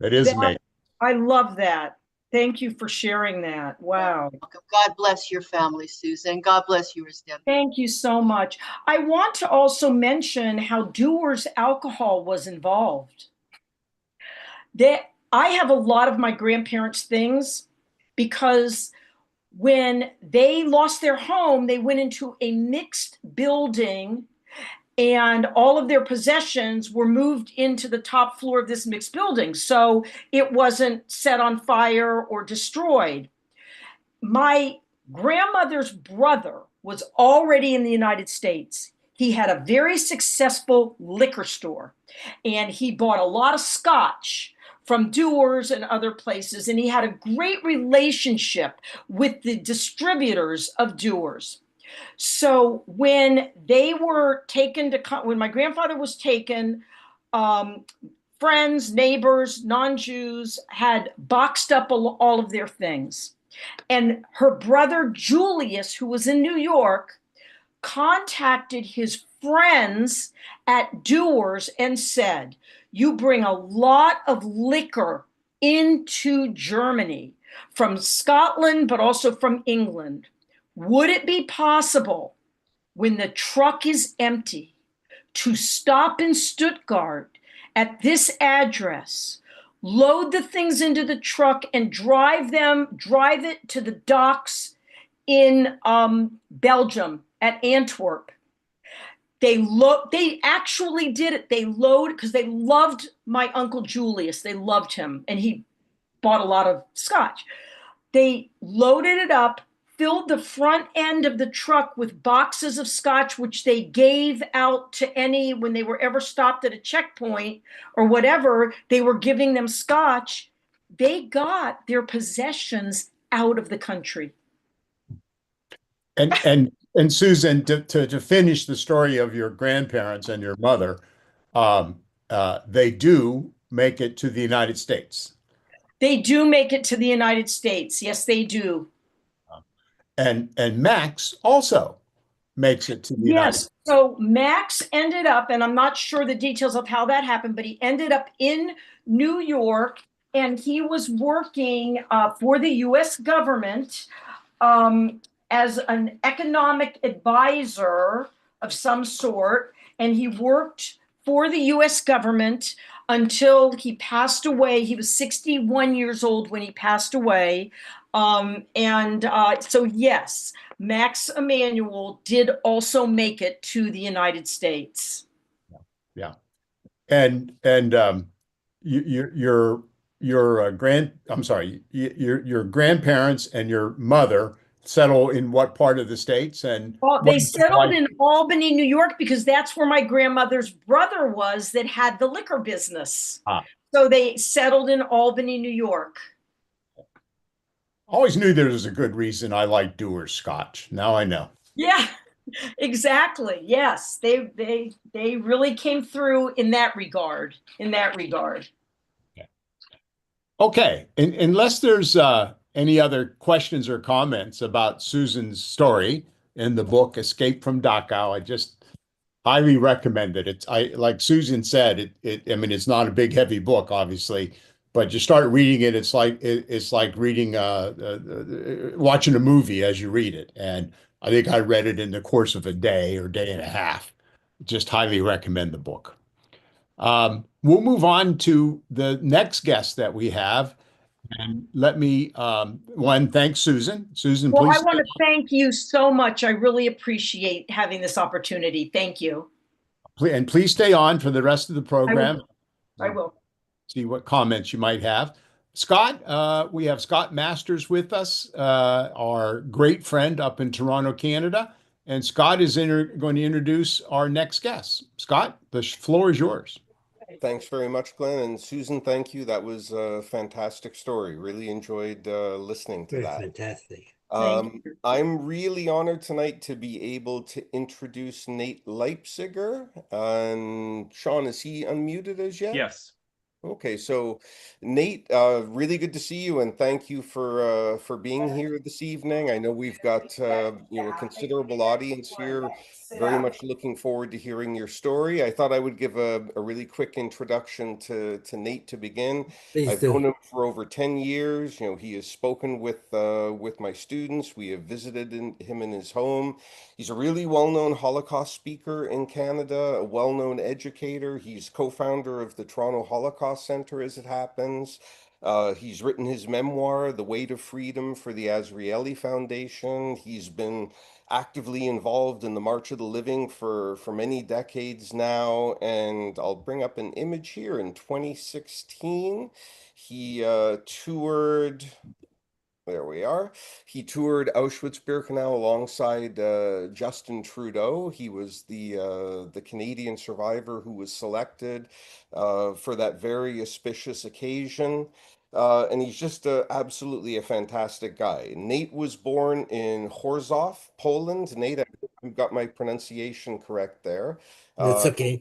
That is amazing. I love that. Thank you for sharing that. Wow. God bless your family, Susan. God bless yours, Debbie. Thank you so much. I want to also mention how Dewar's alcohol was involved. I have a lot of my grandparents' things because when they lost their home, they went into a mixed building and all of their possessions were moved into the top floor of this mixed building. So it wasn't set on fire or destroyed. My grandmother's brother was already in the United States. He had a very successful liquor store and he bought a lot of scotch from Dewar's and other places. And he had a great relationship with the distributors of Dewar's. So when they were taken to, when my grandfather was taken, friends, neighbors, non-Jews had boxed up all of their things. And her brother Julius, who was in New York, contacted his friends at Dewar's and said, "You bring a lot of liquor into Germany from Scotland, but also from England. Would it be possible when the truck is empty to stop in Stuttgart at this address, load the things into the truck and drive it to the docks in Belgium at Antwerp?" They actually did it. They loaded, because they loved my Uncle Julius. They loved him, and he bought a lot of scotch. They loaded it up, filled the front end of the truck with boxes of scotch, which they gave out to any, when they were ever stopped at a checkpoint or whatever, they were giving them scotch. They got their possessions out of the country. And Susan, to finish the story of your grandparents and your mother, they do make it to the United States. They do make it to the United States. Yes, they do. And Max also makes it to the United States. Yes. So Max ended up, and I'm not sure the details of how that happened, but he ended up in New York, and he was working for the U.S. government as an economic advisor of some sort. And he worked for the U.S. government until he passed away. He was 61 years old when he passed away. So yes, Max Emanuel did also make it to the United States. Yeah. And your grandparents and your mother settle in what part of the States? And well, they settled in Albany, New York, because that's where my grandmother's brother was that had the liquor business. So they settled in Albany, New York. Always knew there was a good reason I like Dewar's Scotch. Now I know. Yeah, exactly. Yes, they really came through in that regard. Okay, unless there's any other questions or comments about Susan's story in the book Escape from Dachau, I just highly recommend it. Like Susan said, I mean, it's not a big, heavy book, obviously, but you start reading it, it's like reading, watching a movie as you read it. And I think I read it in the course of a day or day and a half. Just highly recommend the book. We'll move on to the next guest that we have. And let me, thank Susan. Susan, well, please. I want to thank you so much. I really appreciate having this opportunity. Thank you. And please stay on for the rest of the program. I will. See what comments you might have. Scott, we have Scott Masters with us, our great friend up in Toronto, Canada. And Scott is going to introduce our next guest. Scott, the floor is yours. Thanks very much, Glenn. And Susan, thank you. That was a fantastic story. Really enjoyed listening to that. Fantastic. I'm really honored tonight to be able to introduce Nate Leipciger. And Sean, is he unmuted as yet? Yes. Okay, so Nate, really good to see you, and thank you for being here this evening. I know we've got a considerable audience here. Very much looking forward to hearing your story. I thought I would give a really quick introduction to Nate to begin. I've known him for over 10 years. He has spoken with my students. We have visited him in his home. He's a really well-known Holocaust speaker in Canada, a well-known educator. He's co-founder of the Toronto Holocaust Center, as it happens. He's written his memoir, The Weight of Freedom, for the Azrieli Foundation. He's been actively involved in the March of the Living for many decades now. And I'll bring up an image here. In 2016, he toured... There we are. He toured Auschwitz-Birkenau alongside Justin Trudeau. He was the Canadian survivor who was selected for that very auspicious occasion. And he's just absolutely a fantastic guy. Nate was born in Chorzów, Poland. Nate, I hope you got my pronunciation correct there. That's okay.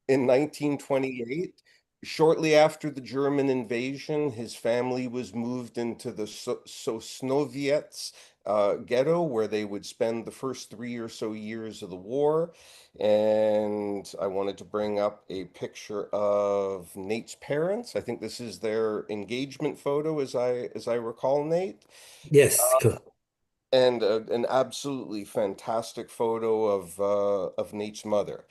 In 1928. Shortly after the German invasion, his family was moved into the Sosnowiec ghetto, where they would spend the first 3 or so years of the war. And I wanted to bring up a picture of Nate's parents. I think this is their engagement photo, as I recall, Nate. Yes, cool. And an absolutely fantastic photo of Nate's mother.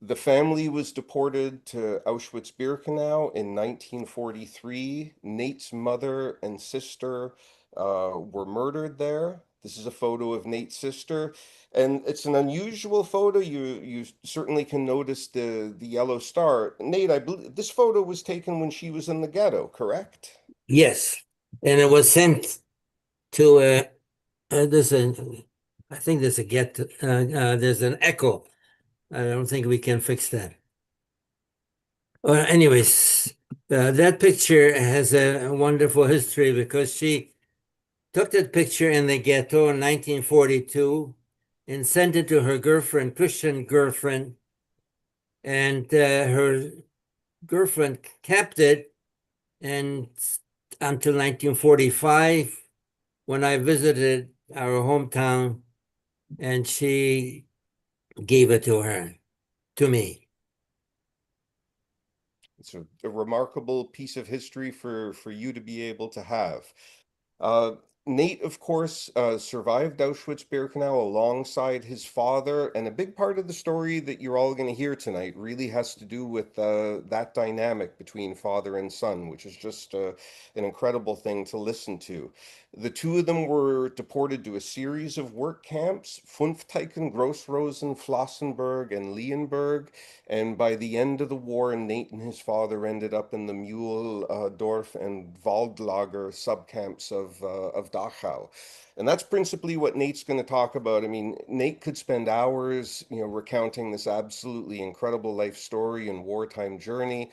The family was deported to Auschwitz-Birkenau in 1943. Nate's mother and sister were murdered there. This is a photo of Nate's sister, and it's an unusual photo. You certainly can notice the yellow star. Nate, I believe this photo was taken when she was in the ghetto, correct? Yes, and it was sent to There's I think there's there's an echo. I don't think we can fix that. Well, anyways, that picture has a wonderful history because she took that picture in the ghetto in 1942 and sent it to her girlfriend, Christian girlfriend, and her girlfriend kept it and until 1945 when I visited our hometown and she gave it to me. It's a remarkable piece of history for you to be able to have. Nate, of course, survived Auschwitz-Birkenau alongside his father, and a big part of the story that you're all going to hear tonight really has to do with that dynamic between father and son, which is just an incredible thing to listen to. The two of them were deported to a series of work camps, Funfteichen, Grossrosen, Flossenburg, and Leonberg, and by the end of the war, Nate and his father ended up in the Mühldorf and Waldlager subcamps of Dachau. And that's principally what Nate's going to talk about. I mean, Nate could spend hours, recounting this absolutely incredible life story and wartime journey.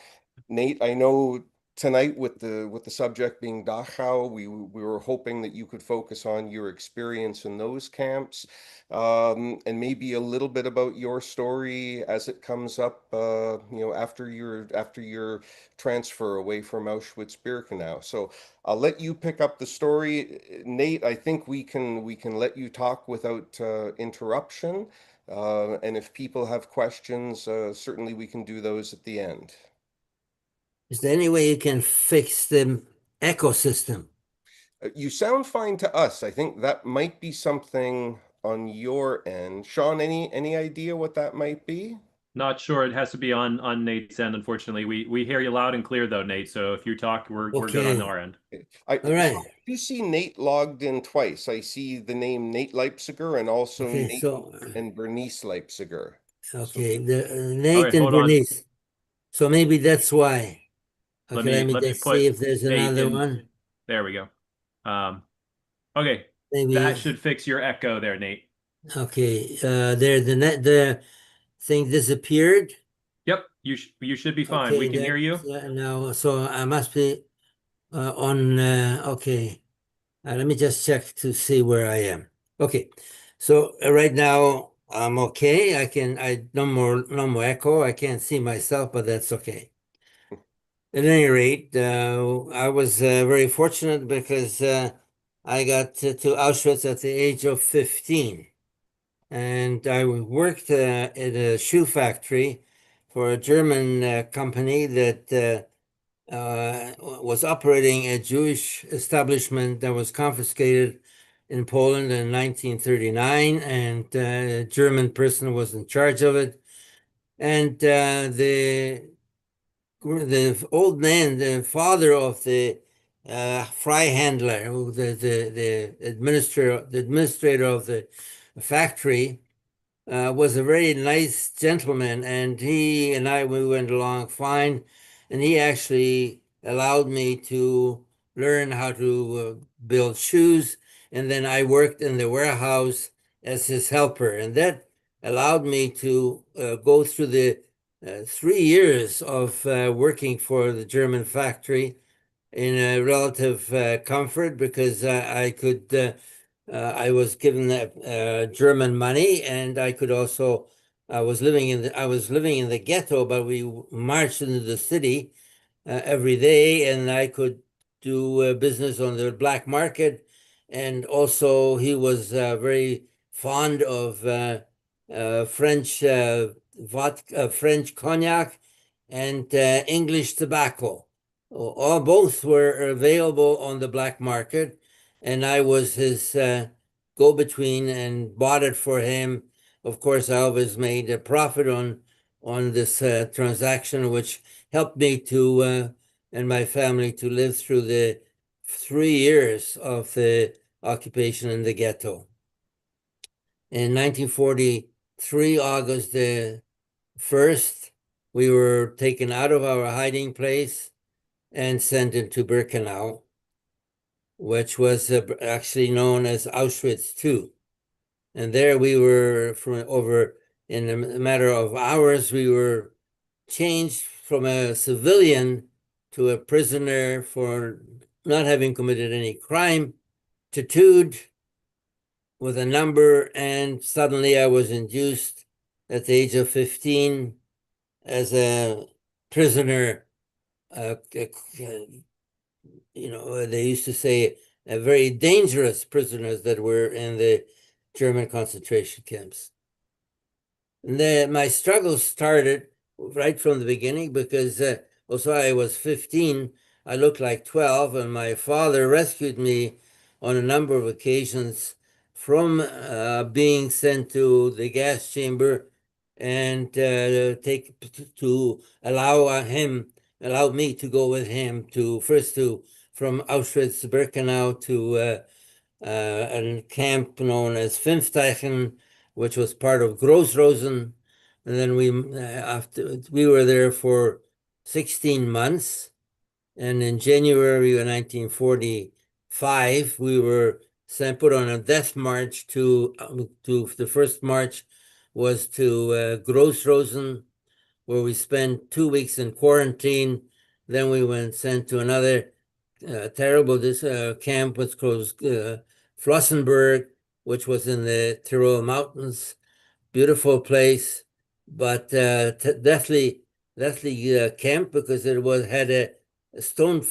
Nate, I know tonight with the subject being Dachau, we were hoping that you could focus on your experience in those camps, and maybe a little bit about your story as it comes up, after your transfer away from Auschwitz-Birkenau. So I'll let you pick up the story, Nate. I think we can let you talk without interruption, and if people have questions, certainly we can do those at the end. Is there any way you can fix the ecosystem? You sound fine to us. I think that might be something on your end. Sean, any idea what that might be? Not sure. It has to be on Nate's end, unfortunately. We hear you loud and clear though, Nate. So if you talk, we're good on our end. All right. I do see Nate logged in twice. I see the name Nate Leipciger and also Okay, Nate and Bernice Leipciger. Okay, So, Nate and hold on. Bernice. So maybe that's why. Let Okay, me let me just put see if there's Nate another in. one. There we go. Okay, Maybe that should fix your echo there, Nate. okay. There the thing disappeared. Yep, you should be fine. Okay, We can hear you. now. So I must be on. Okay, let me just check to see where I am. Okay, so right now I'm okay. I no more echo. I can't see myself, but that's okay. At any rate, I was very fortunate because I got to Auschwitz at the age of 15. And I worked at a shoe factory for a German company that was operating a Jewish establishment that was confiscated in Poland in 1939, and a German person was in charge of it. And the old man, the father of the Freihandler, the administrator of the factory, was a very nice gentleman, and he and we went along fine, and he actually allowed me to learn how to build shoes, and then I worked in the warehouse as his helper, and that allowed me to go through the 3 years of working for the German factory in a relative comfort because I was given German money, and I could also I was living in the ghetto, but we marched into the city every day, and I could do business on the black market. And also, he was very fond of French vodka, French cognac, and English tobacco. All both were available on the black market, and I was his go-between and bought it for him. Of course, I always made a profit on this transaction, which helped me to and my family to live through the 3 years of the occupation in the ghetto. In 1943, August the 1st, we were taken out of our hiding place and sent into Birkenau. which was actually known as Auschwitz II. And there we were in a matter of hours, we were changed from a civilian to a prisoner for not having committed any crime, tattooed with a number, and suddenly I was induced at the age of 15 as a prisoner. They used to say very dangerous prisoners that were in the German concentration camps. And my struggles started right from the beginning because also I was 15, I looked like 12, and my father rescued me on a number of occasions from being sent to the gas chamber and to allow me to go with him from Auschwitz-Birkenau to a camp known as Fünfteichen, which was part of Großrosen. And then we were there for 16 months. And in January of 1945, we were put on a death march to the first march was to Großrosen, where we spent 2 weeks in quarantine. Then we went sent to another terrible camp, was called Flossenburg, which was in the Tyrol Mountains. Beautiful place, but deathly camp because it had a stone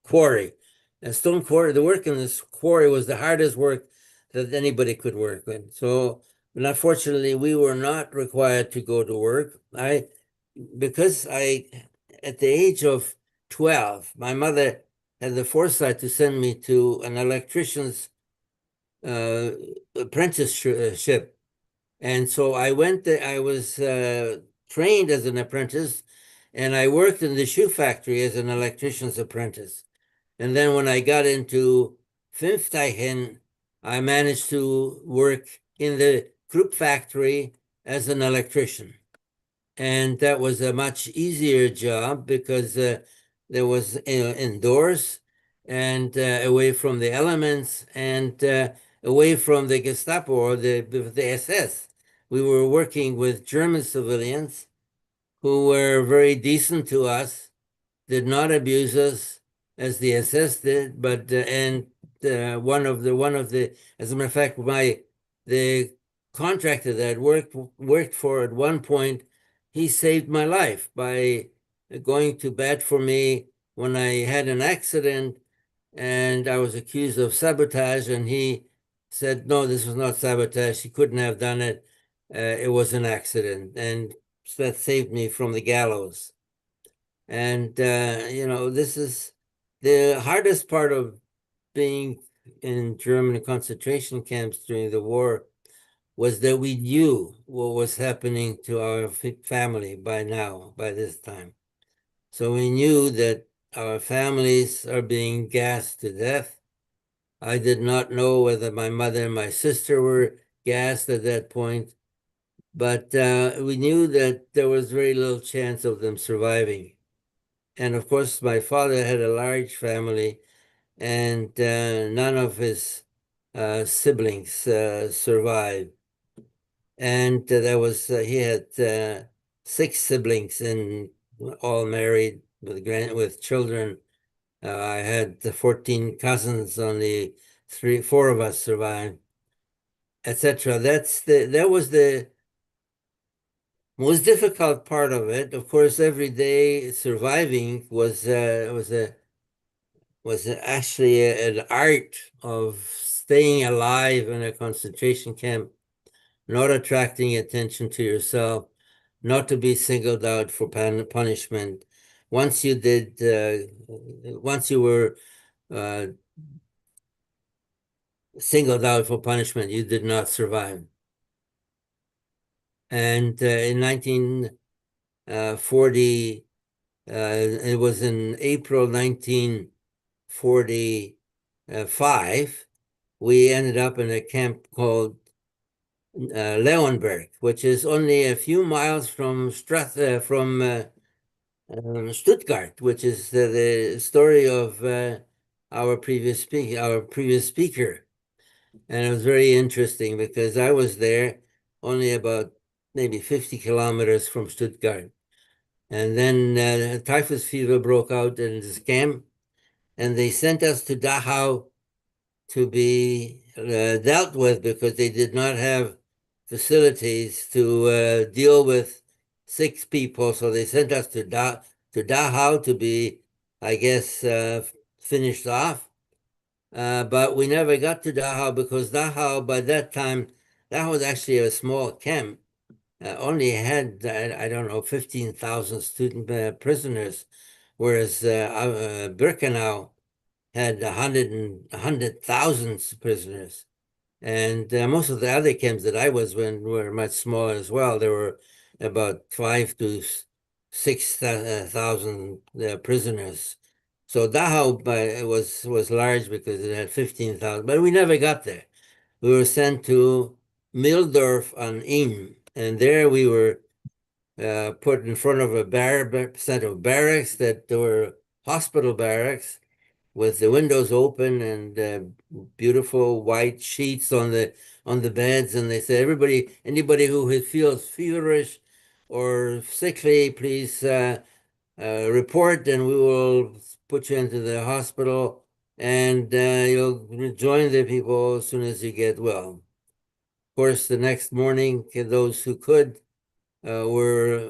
quarry. A stone quarry. The work in this quarry was the hardest work that anybody could work in. So, but unfortunately, we were not required to go to work. Because at the age of 12, my mother had the foresight to send me to an electrician's apprenticeship. And so I went there. I was trained as an apprentice, and I worked in the shoe factory as an electrician's apprentice. And then when I got into Fünfteichen, I managed to work in the Krupp factory as an electrician. And that was a much easier job because there was indoors and away from the elements and away from the Gestapo or the SS. We were working with German civilians who were very decent to us, did not abuse us as the SS did, but one of the as a matter of fact, the contractor that worked for at one point, he saved my life by going to bat for me when I had an accident and I was accused of sabotage, and he said, no, this was not sabotage. He couldn't have done it. It was an accident. And that saved me from the gallows. And, this is the hardest part of being in German concentration camps during the war, was that we knew what was happening to our family by this time. So we knew that our families are being gassed to death. I did not know whether my mother and my sister were gassed at that point, but we knew that there was very little chance of them surviving. And of course, my father had a large family, and none of his siblings survived. And he had 6 siblings, and all married with children. I had 14 cousins, only 4 of us survived, etc. That was the most difficult part of it. Of course, every day surviving was actually an art of staying alive in a concentration camp, not attracting attention to yourself, not to be singled out for punishment. Once you were singled out for punishment, you did not survive. And in 1940, it was in April 1945, we ended up in a camp called Leonberg, which is only a few miles from Stuttgart, which is the story of our previous speaker. And it was very interesting because I was there only about maybe 50 kilometers from Stuttgart. And then typhus fever broke out in this camp, and they sent us to Dachau to be dealt with because they did not have facilities to deal with sick people. So they sent us to Dachau to be, I guess, finished off. But we never got to Dachau because Dachau, by that time, that was actually a small camp. Only had, I don't know, 15,000 student prisoners, whereas Birkenau had 100,000 prisoners. And most of the other camps that I was in were much smaller as well. There were about 5 to 6,000 prisoners. So Dachau was large because it had 15,000, but we never got there. We were sent to Mildorf on Inn, and there we were put in front of a set of barracks that were hospital barracks with the windows open and beautiful white sheets on the beds. And they said, anybody who feels feverish or sickly, please report, and we will put you into the hospital, and you'll join the people as soon as you get well. Of course, the next morning, those who could were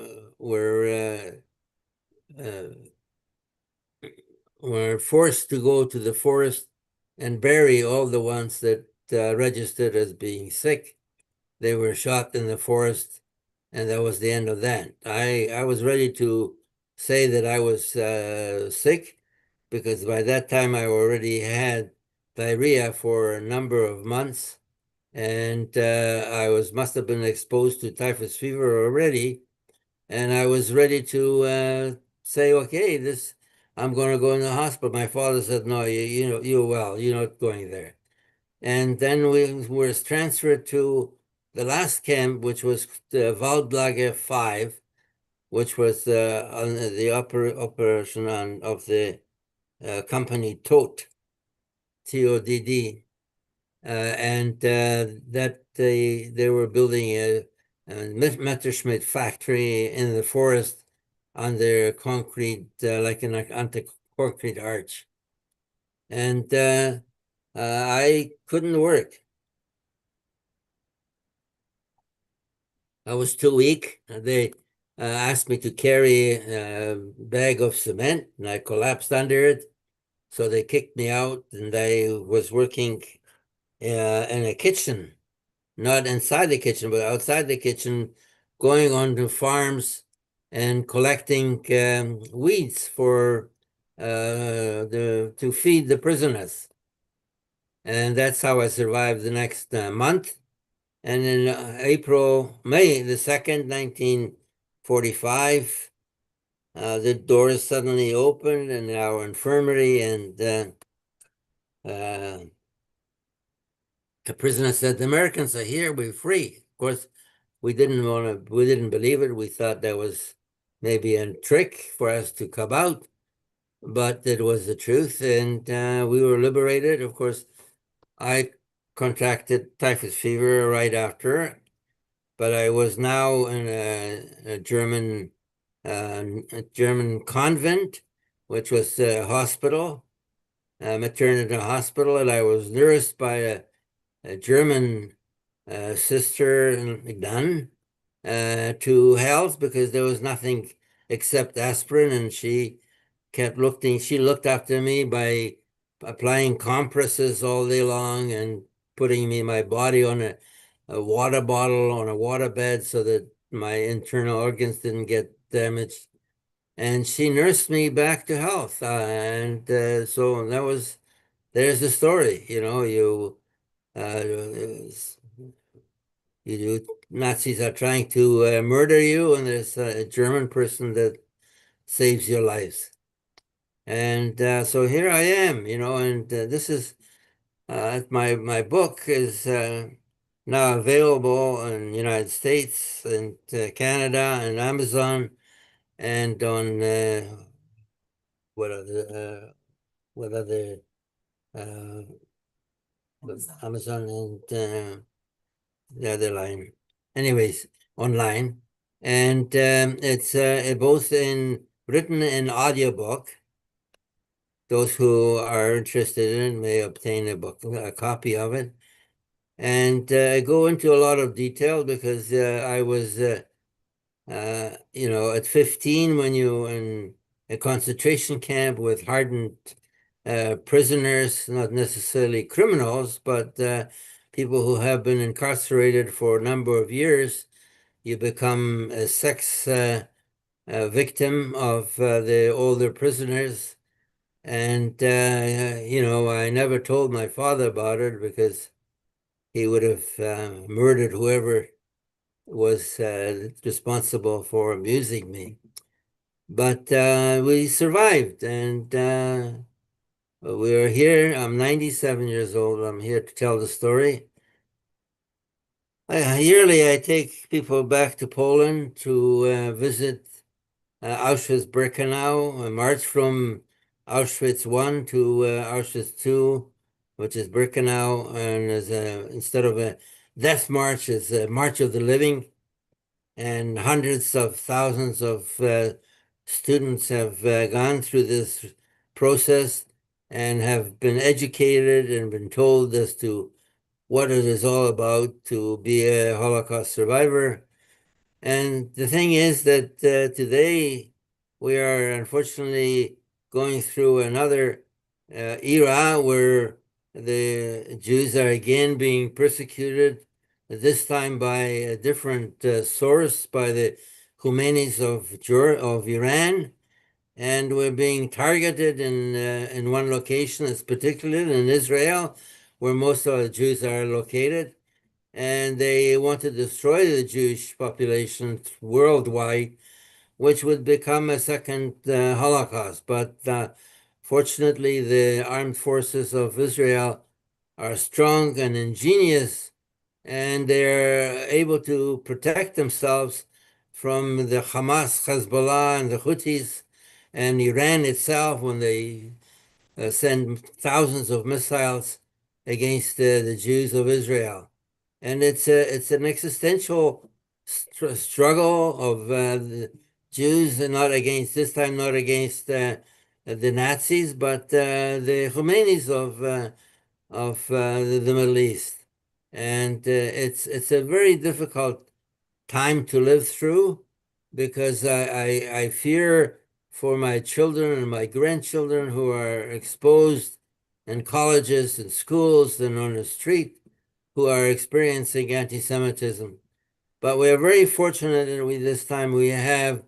forced to go to the forest and bury all the ones that registered as being sick. They were shot in the forest, and that was the end of that. I was ready to say that I was sick because by that time I already had diarrhea for a number of months, and I must have been exposed to typhus fever already, and I was ready to say, okay, I'm going to go in the hospital. My father said, no, you're well, you're not going there. And then we were transferred to the last camp, which was the Waldlager 5, which was on the operation of the company TOD, TODD. And that they were building a Messerschmitt factory in the forest under concrete, like on the concrete arch. And I couldn't work. I was too weak. They asked me to carry a bag of cement, and I collapsed under it. So they kicked me out, and I was working in a kitchen, not inside the kitchen, but outside the kitchen, going on to farms and collecting weeds for to feed the prisoners. And that's how I survived the next month. And in May the 2nd, 1945, the doors suddenly opened in our infirmary, and the prisoner said, "The Americans are here, we're free." Of course, we didn't believe it. We thought that was maybe a trick for us to come out, but it was the truth, and we were liberated. Of course, I contracted typhus fever right after, but I was now in a German convent, which was a hospital, a maternity hospital, and I was nursed by a German sister nun to health because there was nothing except aspirin, and she looked after me by applying compresses all day long and putting my body on a water bottle on a water bed so that my internal organs didn't get damaged. And she nursed me back to health. So there's the story. Nazis are trying to murder you, and there's a German person that saves your lives. And so here I am, and this is my book is now available in the United States and Canada and Amazon. and on what other uh, Amazon and the other line. Anyways, online, and it's both in written and audiobook. Those who are interested in it may obtain a copy of it. And I go into a lot of detail because I was, at 15 when you in a concentration camp with hardened prisoners, not necessarily criminals, but people who have been incarcerated for a number of years, you become a sex victim of the older prisoners. And, I never told my father about it because he would have murdered whoever was responsible for abusing me. But we survived, and we're here. I'm 97 years old. I'm here to tell the story. Yearly, I take people back to Poland to visit Auschwitz-Birkenau, march from Auschwitz I to Auschwitz II, which is Birkenau, and instead of a death march, is a march of the living. And hundreds of thousands of students have gone through this process and have been educated and been told as to what it is all about to be a Holocaust survivor. And the thing is that today we are unfortunately going through another era where the Jews are again being persecuted, this time by a different source, by the Khomeinis of Iran. And we're being targeted in one location, that's particularly in Israel, where most of the Jews are located. And they want to destroy the Jewish population worldwide, which would become a second Holocaust. But fortunately, the armed forces of Israel are strong and ingenious, and they're able to protect themselves from the Hamas, Hezbollah, and the Houthis, and Iran itself when they send thousands of missiles against the Jews of Israel. And it's an existential struggle of the Jews, and not against, this time not against the Nazis, but the Khomeinis of the Middle East. And it's a very difficult time to live through, because I fear for my children and my grandchildren who are exposed in colleges and schools and on the street, who are experiencing anti-Semitism. But we are very fortunate that this time we have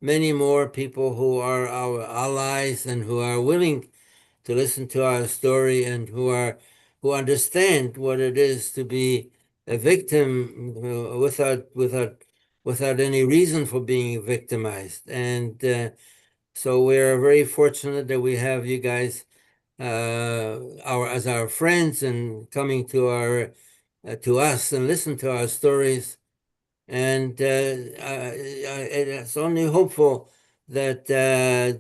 many more people who are our allies and who are willing to listen to our story, and who understand what it is to be a victim without any reason for being victimized. And so we're very fortunate that we have you guys as our friends, and coming to us and listen to our stories. And it's only hopeful that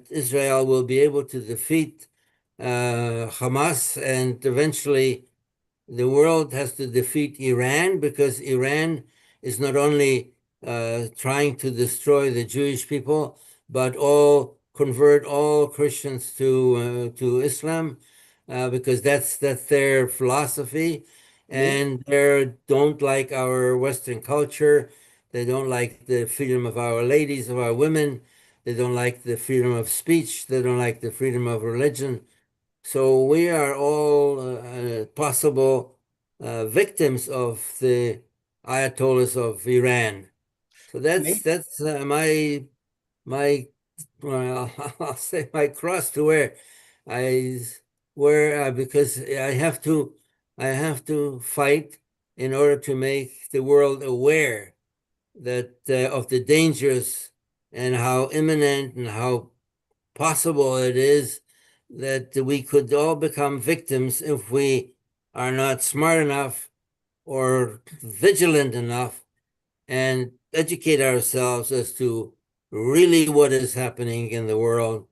Israel will be able to defeat Hamas, and eventually the world has to defeat Iran, because Iran is not only trying to destroy the Jewish people, but convert all Christians to Islam, because that's their philosophy. And they don't like our Western culture. They don't like the freedom of our ladies, of our women. They don't like the freedom of speech. They don't like the freedom of religion. So we are all possible victims of the Ayatollahs of Iran. So that's my well, I'll say my cross to wear. I wear because I have to fight in order to make the world aware that of the dangers, and how imminent and how possible it is that we could all become victims if we are not smart enough or vigilant enough and educate ourselves as to really what is happening in the world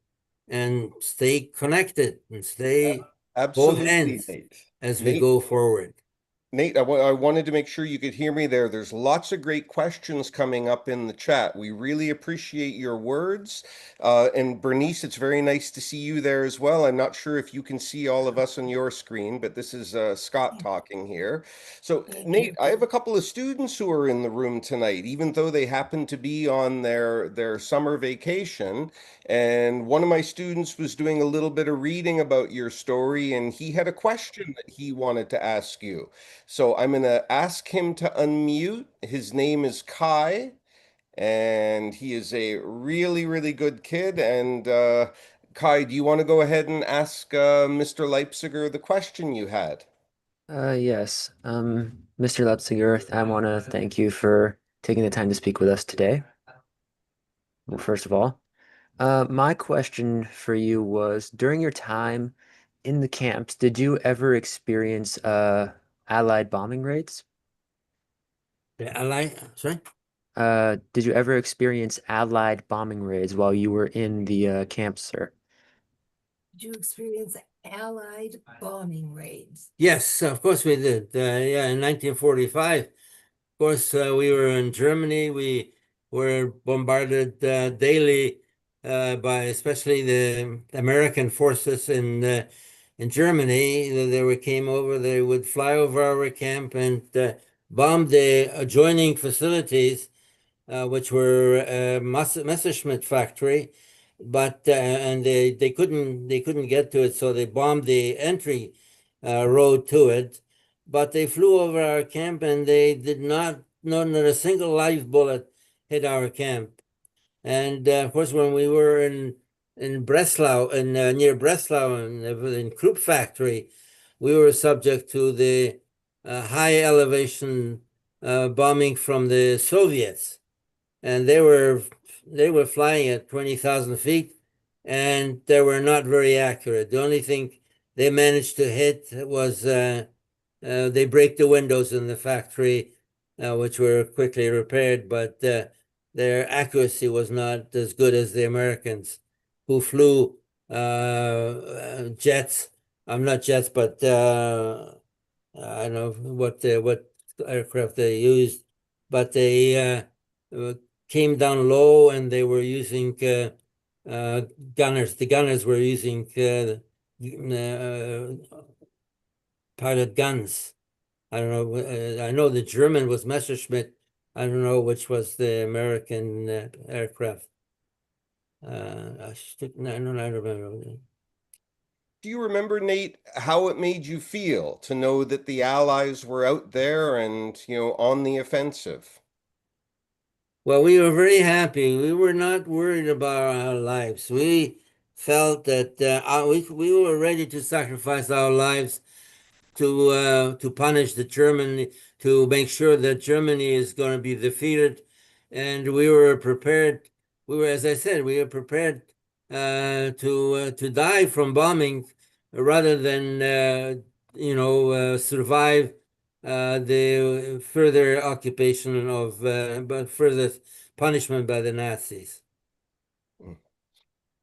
and stay connected and stay hold Absolutely, hands Nate. as we Nate, go forward. Nate, I wanted to make sure you could hear me there. There's lots of great questions coming up in the chat. We really appreciate your words. And Bernice, it's very nice to see you there as well. I'm not sure if you can see all of us on your screen, but this is Scott talking here. So, Nate, I have a couple of students who are in the room tonight, even though they happen to be on their summer vacation. And one of my students was doing a little bit of reading about your story, and he had a question that he wanted to ask you. So I'm going to ask him to unmute. His name is Kai, and he is a really, really good kid. And Kai, do you want to go ahead and ask Mr. Leipciger the question you had? Yes. Mr. Leipciger, I want to thank you for taking the time to speak with us today. Well, first of all, my question for you was, during your time in the camps, did you ever experience Allied bombing raids? The Allied, sorry? Did you ever experience Allied bombing raids while you were in the camps, sir? Did you experience Allied bombing raids? Yes, of course we did. Yeah, in 1945, of course, we were in Germany. We were bombarded daily by especially the American forces in Germany. Came over. They would fly over our camp and bomb the adjoining facilities, which were a Messerschmitt factory, but and they couldn't get to it, so they bombed the entry road to it. But they flew over our camp, and they did not a single live bullet hit our camp. And of course, when we were in Breslau, near Breslau, in Krupp factory, we were subject to the high elevation bombing from the Soviets, and they were flying at 20,000 feet, and they were not very accurate. The only thing they managed to hit was they break the windows in the factory, which were quickly repaired, but their accuracy was not as good as the Americans, who flew jets. Not jets, but I don't know what aircraft they used, but they came down low, and they were using gunners. The gunners were using pilot guns. I don't know. I know the German was Messerschmitt. I don't know which was the American aircraft. I don't remember. Do you remember, Nate, how it made you feel to know that the Allies were out there and, on the offensive? Well, we were very happy. We were not worried about our lives. We felt that we were ready to sacrifice our lives to punish the German, to make sure that Germany is going to be defeated, and we were prepared. As I said, we were prepared to die from bombing rather than survive the further occupation but further punishment by the Nazis.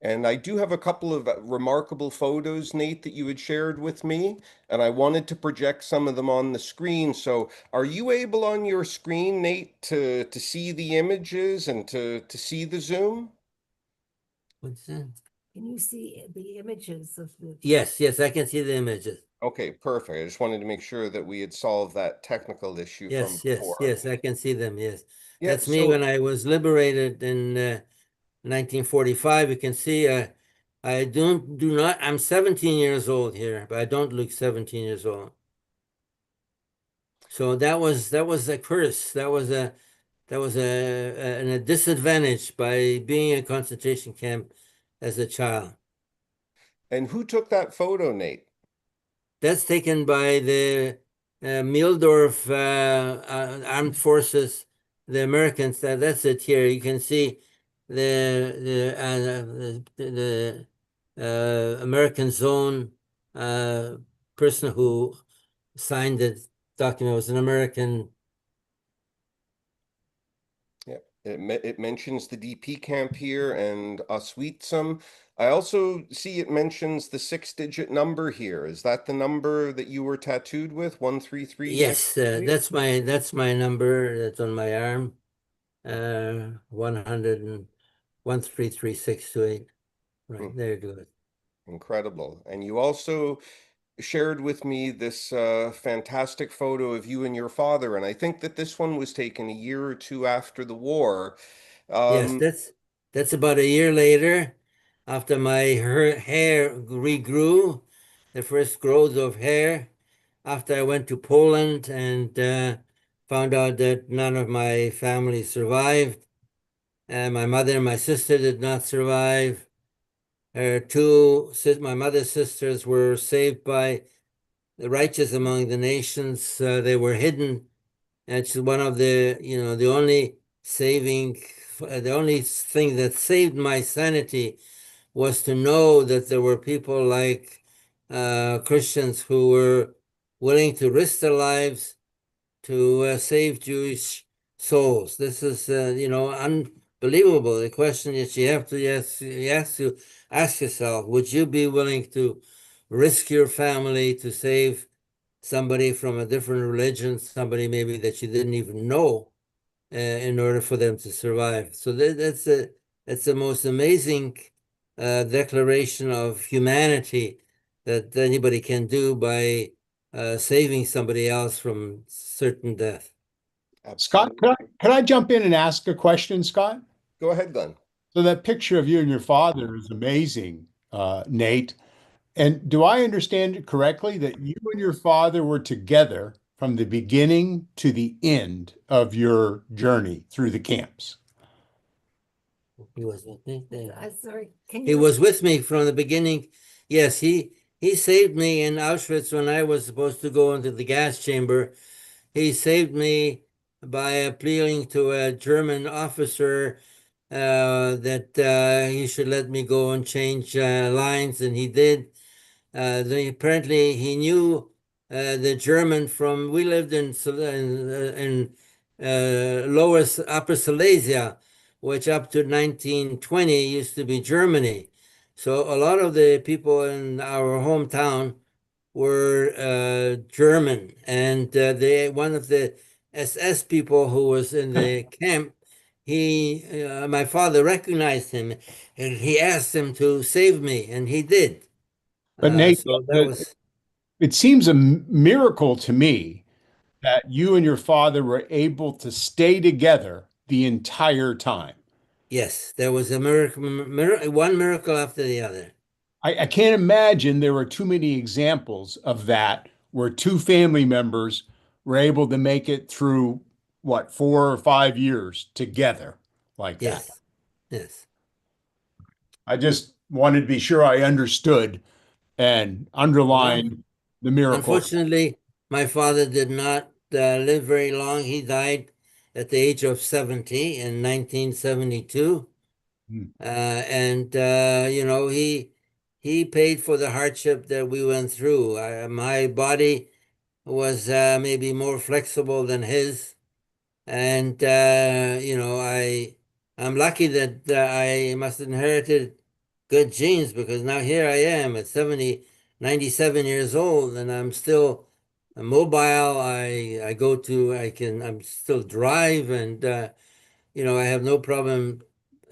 And I do have a couple of remarkable photos, Nate, that you had shared with me, and I wanted to project some of them on the screen. So are you able on your screen, Nate, to see the images and to see the zoom? What's that? Can you see the images of the? Yes, I can see the images. Okay, perfect. I just wanted to make sure that we had solved that technical issue from before. Yes, I can see them, yes. Yeah, That's me when I was liberated in 1945. You can see I'm 17 years old here, but I don't look 17 years old. So that was a curse. That was a disadvantage by being in a concentration camp as a child. And who took that photo, Nate? That's taken by the Mildorf Armed Forces, the Americans. That's it here. You can see the American zone person who signed the document was an American. Yeah. It mentions the DP camp here and Auschwitz. I also see it mentions the 6-digit number here. Is that the number that you were tattooed with? 133? Yes, that's my number. That's on my arm. 100 and 1333628. Right, there you go. Incredible. And you also shared with me this fantastic photo of you and your father, and I think that this one was taken a year or two after the war. Yes, that's about a year later, after my hair regrew, the first growth of hair, after I went to Poland and found out that none of my family survived. My mother and my sister did not survive. My mother's sisters were saved by the righteous among the nations. They were hidden. It's one of the only the only thing that saved my sanity was to know that there were people like Christians who were willing to risk their lives to save Jewish souls. This is, unbelievable. The question is you have to ask yourself, would you be willing to risk your family to save somebody from a different religion, somebody maybe that you didn't even know, in order for them to survive? So that's the most amazing declaration of humanity that anybody can do by saving somebody else from certain death. Scott, can I jump in and ask a question, Scott? Go ahead, Glenn. So that picture of you and your father is amazing, Nate. And do I understand it correctly that you and your father were together from the beginning to the end of your journey through the camps? He was with me. I'm sorry. Can He you was with me from the beginning. Yes, he saved me in Auschwitz when I was supposed to go into the gas chamber. He saved me by appealing to a German officer that he should let me go and change lines, and he did. Apparently, he knew the German from. We lived in Lower Upper Silesia, which up to 1920 used to be Germany. So a lot of the people in our hometown were German, and one of the SS people who was in the camp, my father recognized him, and he asked him to save me, and he did. But Nate, So that was it seems a miracle to me that you and your father were able to stay together the entire time. yes, there was a miracle, one miracle after the other. I can't imagine there were too many examples of that where two family members were able to make it through, what, 4 or 5 years together like that. Yes, yes. I just wanted to be sure I understood and Well, underlined the miracle. unfortunately, my father did not live very long. He died at the age of 70 in 1972. Hmm. And he paid for the hardship that we went through. My body was maybe more flexible than his, and I'm lucky that I must have inherited good genes, because now here I am at 97 years old, and I'm still mobile. I'm still drive, and I have no problem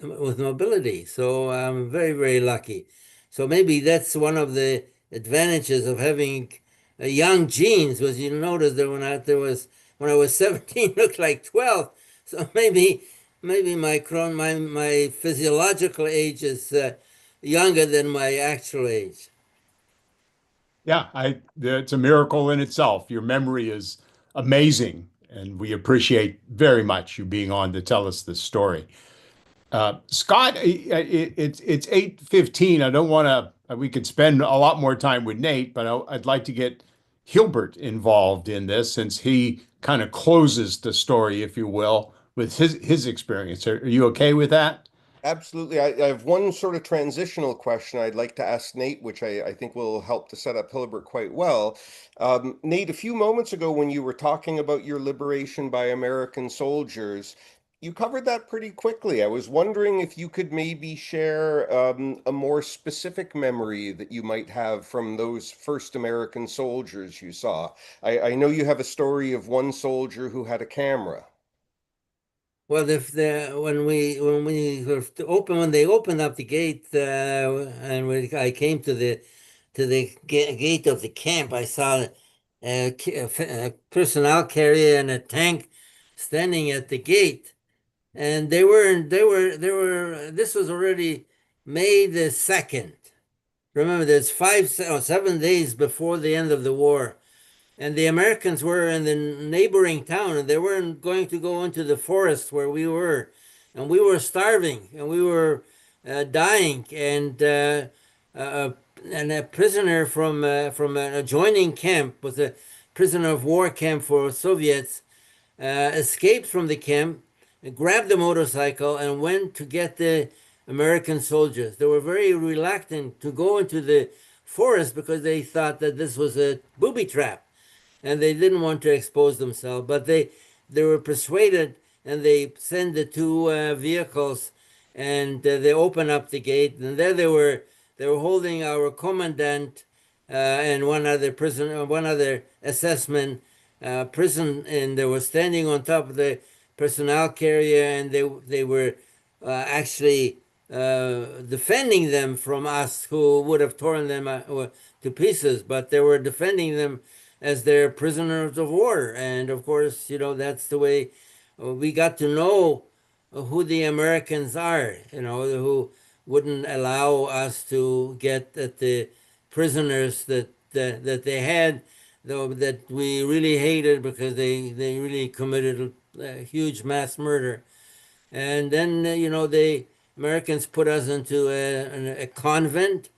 with mobility. So I'm very, very lucky. So maybe that's one of the advantages of having young genes. Was you notice that when I was 17, looked like 12. So maybe my physiological age is younger than my actual age. Yeah, it's a miracle in itself. Your memory is amazing, and we appreciate very much you being on to tell us this story. Scott, it's 8:15. I don't want to. We could spend a lot more time with Nate, but I'd like to get Hilbert involved in this since he kind of closes the story, if you will, with his experience. Are you okay with that? Absolutely. I have one sort of transitional question I'd like to ask Nate, which I think will help to set up Hilbert quite well. Nate, a few moments ago when you were talking about your liberation by American soldiers, You covered that pretty quickly. I was wondering if you could maybe share a more specific memory that you might have from those first American soldiers you saw. I know you have a story of one soldier who had a camera. Well, if the when they opened up the gate, and I came to the gate of the camp, I saw a personnel carrier and a tank standing at the gate, and this was already May the 2nd. Remember, there's 7 days before the end of the war. And the Americans were in the neighboring town, and they weren't going to go into the forest where we were. And we were starving, and we were dying. Uh, and a prisoner from an adjoining camp, was a prisoner of war camp for Soviets, escaped from the camp, grabbed the motorcycle, and went to get the American soldiers. They were very reluctant to go into the forest because they thought that this was a booby trap, and they didn't want to expose themselves. But they were persuaded, and they sent the two vehicles, and they opened up the gate, and there they were holding our commandant and one other assessment prison, and they were standing on top of the personnel carrier, and they were actually defending them from us, who would have torn them to pieces, but they were defending them as their prisoners of war. And of course, that's the way we got to know who the Americans are, who wouldn't allow us to get at the prisoners that they had, though, that we really hated, because they really committed a huge mass murder. And then, the Americans put us into a convent.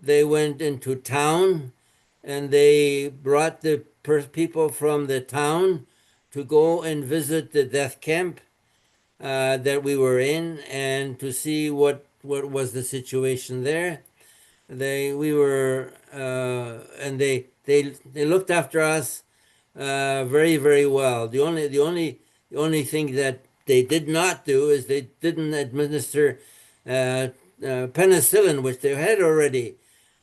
They went into town, and they brought the people from the town to go and visit the death camp that we were in, and to see what was the situation there. And they looked after us very, very well. The only thing that they did not do is they didn't administer penicillin, which they had already,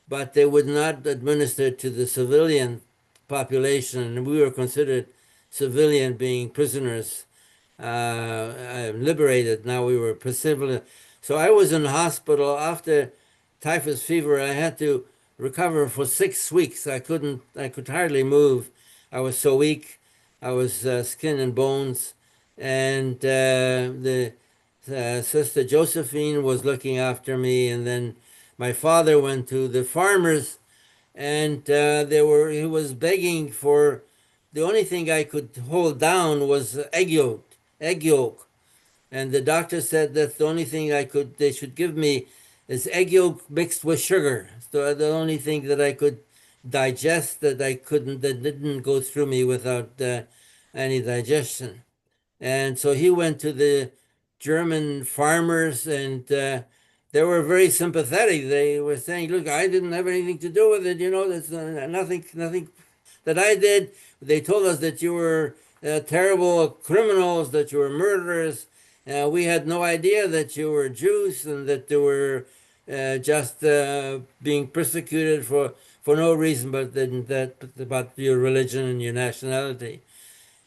but they would not administer to the civilian population, and we were considered civilian, being prisoners, liberated. Now we were civilian. So I was in hospital after typhus fever. I had to recover for 6 weeks. I could hardly move. I was so weak. I was skin and bones. And the Sister Josephine was looking after me. And then my father went to the farmers, and he was begging for, the only thing I could hold down was egg yolk. And the doctor said that's the only thing they should give me is egg yolk mixed with sugar. So the only thing that I could digest, that didn't go through me without any digestion. And so he went to the German farmers, and they were very sympathetic. They were saying, "Look, I didn't have anything to do with it. There's nothing that I did. They told us that you were terrible criminals, that you were murderers. We had no idea that you were Jews, and that you were just being persecuted for no reason but about your religion and your nationality."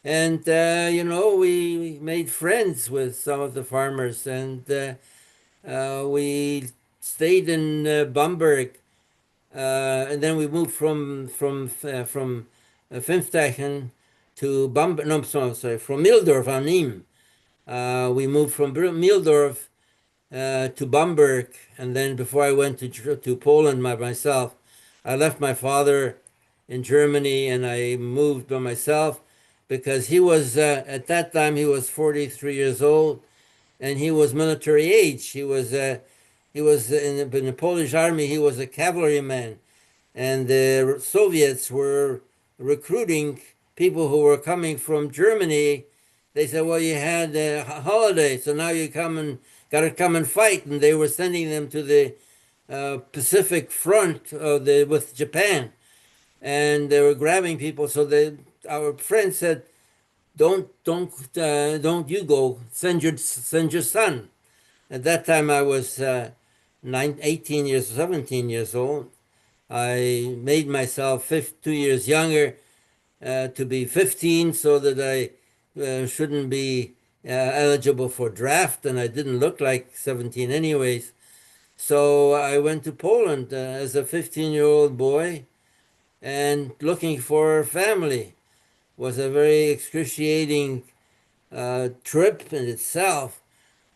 And we made friends with some of the farmers, and we stayed in Bamberg, and then we moved from Fünftachen to Bamberg. No, I'm sorry, from Mildorf on Nîmes. We moved from Mildorf to Bamberg, and then before I went to Poland myself, I left my father in Germany, and I moved by myself, because he was at that time he was 43 years old, and he was military age. He was in the Polish army. He was a cavalryman, and the Soviets were recruiting people who were coming from Germany. They said, "Well, you had a holiday, so now you got to come and fight." And they were sending them to the Pacific Front with Japan, and they were grabbing people. So our friend said, don't you go, send your son. At that time I was 18 years, 17 years old. I made myself 2 years younger to be 15 so that I shouldn't be eligible for draft, and I didn't look like 17 anyways. So I went to Poland as a 15-year-old boy and looking for a family. Was a very excruciating trip in itself,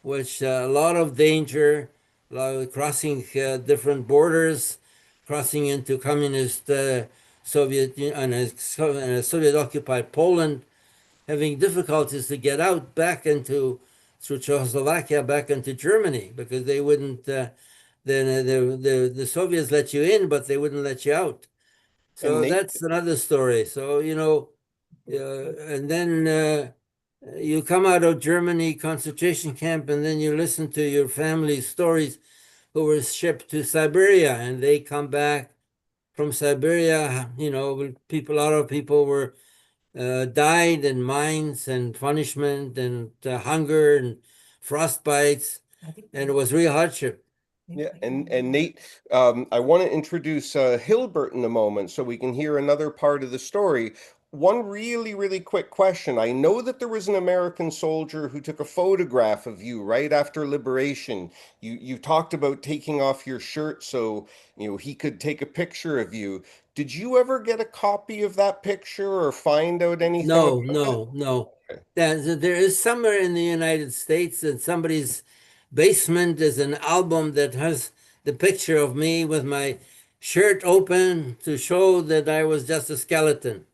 which a lot of danger, a lot of crossing different borders, crossing into communist Soviet and Soviet-occupied Poland, having difficulties to get out back into through Czechoslovakia back into Germany because they wouldn't. The Soviets let you in, but they wouldn't let you out. So And Nate, that's another story. So and then you come out of Germany concentration camp, and then you listen to your family's stories who were shipped to Siberia, and they come back from Siberia. A lot of people were died in mines and punishment and hunger and frostbites, and it was real hardship. yeah, and Nate, I want to introduce Hilbert in a moment so we can hear another part of the story. One really, really quick question. I know that there was an American soldier who took a photograph of you right after liberation. You talked about taking off your shirt so he could take a picture of you. Did you ever get a copy of that picture or find out anything No, about no, no. it? There is somewhere in the United States in somebody's basement is an album that has the picture of me with my shirt open to show that I was just a skeleton.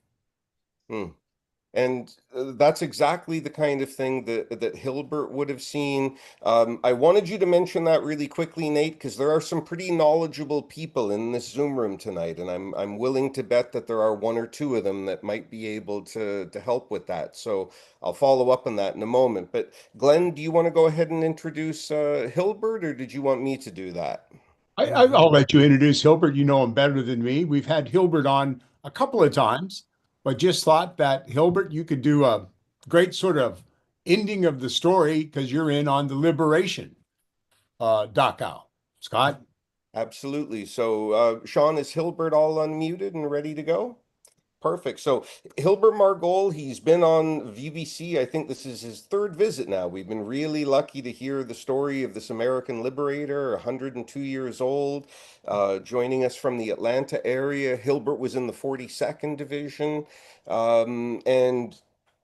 Hmm. And that's exactly the kind of thing that Hilbert would have seen. I wanted you to mention that really quickly, Nate, because there are some pretty knowledgeable people in this Zoom room tonight, and I'm willing to bet that there are one or two of them that might be able to help with that. So I'll follow up on that in a moment. But Glenn, do you want to go ahead and introduce Hilbert, or did you want me to do that? I'll let you introduce Hilbert. You know him better than me. We've had Hilbert on a couple of times, but just thought that Hilbert, you could do a great sort of ending of the story because you're in on the liberation, Dachau. Scott? Absolutely. So, Sean, is Hilbert all unmuted and ready to go? Perfect. So Hilbert Margol, he's been on VBC. I think this is his third visit now. We've been really lucky to hear the story of this American liberator, 102 years old, joining us from the Atlanta area. Hilbert was in the 42nd Division. And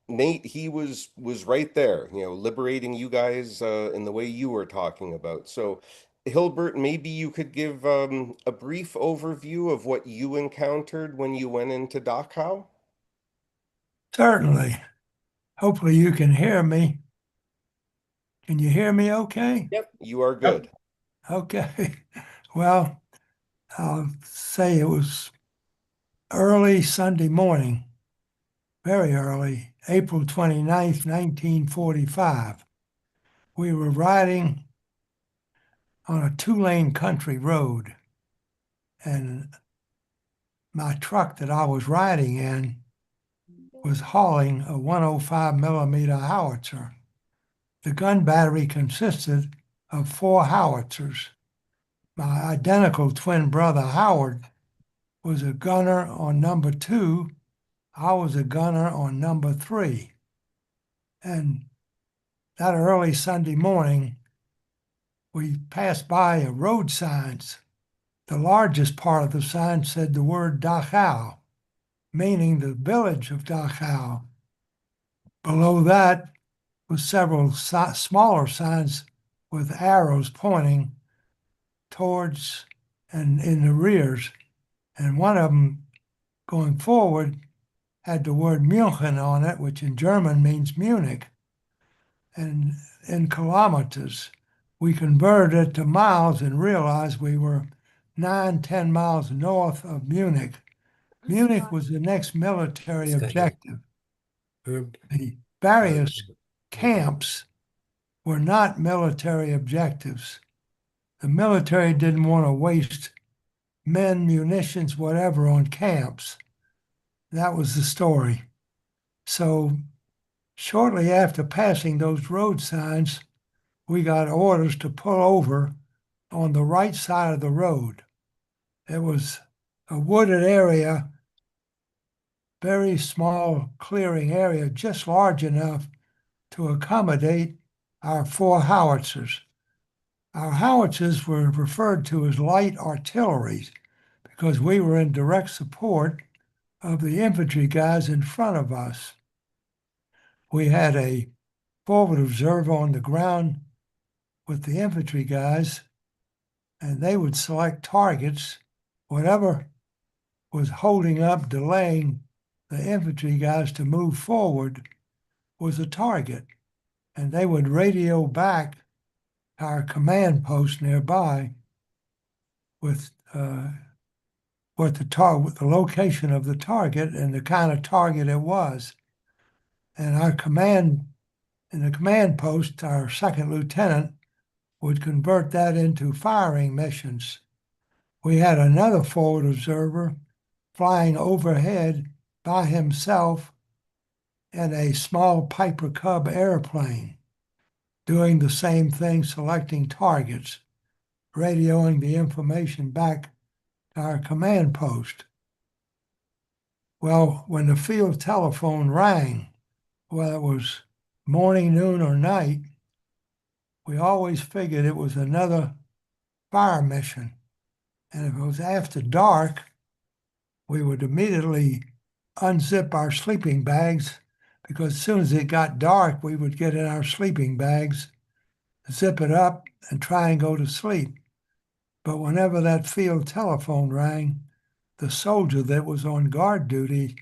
Nate, he was right there, liberating you guys in the way you were talking about. So Hilbert, maybe you could give a brief overview of what you encountered when you went into Dachau? Certainly. Hopefully you can hear me. Can you hear me okay? Yep, you are good. Okay. Well, I'll say it was early Sunday morning, very early, April 29th, 1945. We were riding on a two-lane country road, and my truck that I was riding in was hauling a 105 millimeter howitzer. The gun battery consisted of 4 howitzers. My identical twin brother Howard was a gunner on number 2. I was a gunner on number 3. And that early Sunday morning, we passed by a road signs. The largest part of the sign said the word Dachau, meaning the village of Dachau. Below that was several smaller signs with arrows pointing towards and in the rears. And one of them going forward had the word München on it, which in German means Munich. And in kilometers, we converted it to miles and realized we were 9-10 miles north of Munich. Munich was the next military objective. The various camps were not military objectives. The military didn't want to waste men, munitions, whatever on camps. That was the story. So Shortly after passing those road signs, we got orders to pull over on the right side of the road. It was a wooded area, very small clearing area, just large enough to accommodate our 4 howitzers. Our howitzers were referred to as light artillery because we were in direct support of the infantry guys in front of us. We had a forward observer on the ground with the infantry guys, and they would select targets. Whatever was holding up, delaying the infantry guys to move forward was a target. And they would radio back our command post nearby with what the location of the target and the kind of target it was. And our command, in the command post, our second lieutenant would convert that into firing missions. We had another forward observer flying overhead by himself in a small Piper Cub airplane, doing the same thing, selecting targets, radioing the information back to our command post. Well, when the field telephone rang, whether it was morning, noon, or night, we always figured it was another fire mission. And if it was after dark, we would immediately unzip our sleeping bags, because as soon as it got dark, we would get in our sleeping bags, zip it up, and try and go to sleep. But whenever that field telephone rang, the soldier that was on guard duty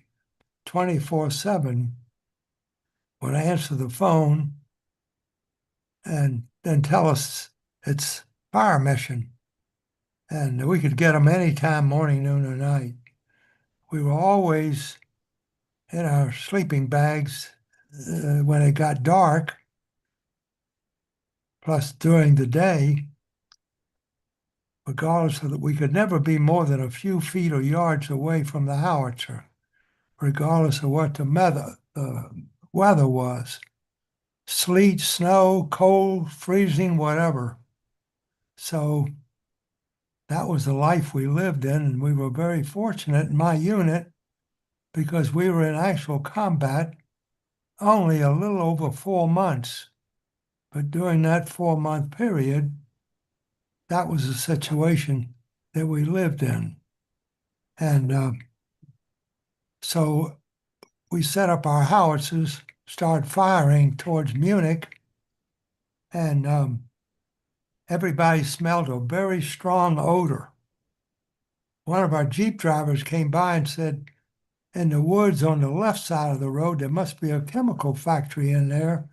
24/7 would answer the phone and then tell us it's fire mission. And we could get them anytime, morning, noon, or night. We were always in our sleeping bags when it got dark, plus during the day, regardless of that, we could never be more than a few feet or yards away from the howitzer, regardless of what the weather was. Sleet, snow, cold, freezing, whatever. So that was the life we lived in, and we were very fortunate in my unit because we were in actual combat only a little over 4 months. But during that 4-month period, that was the situation that we lived in. And so we set up our howitzers, started firing towards Munich, and everybody smelled a very strong odor. One of our Jeep drivers came by and said, in the woods on the left side of the road, there must be a chemical factory in there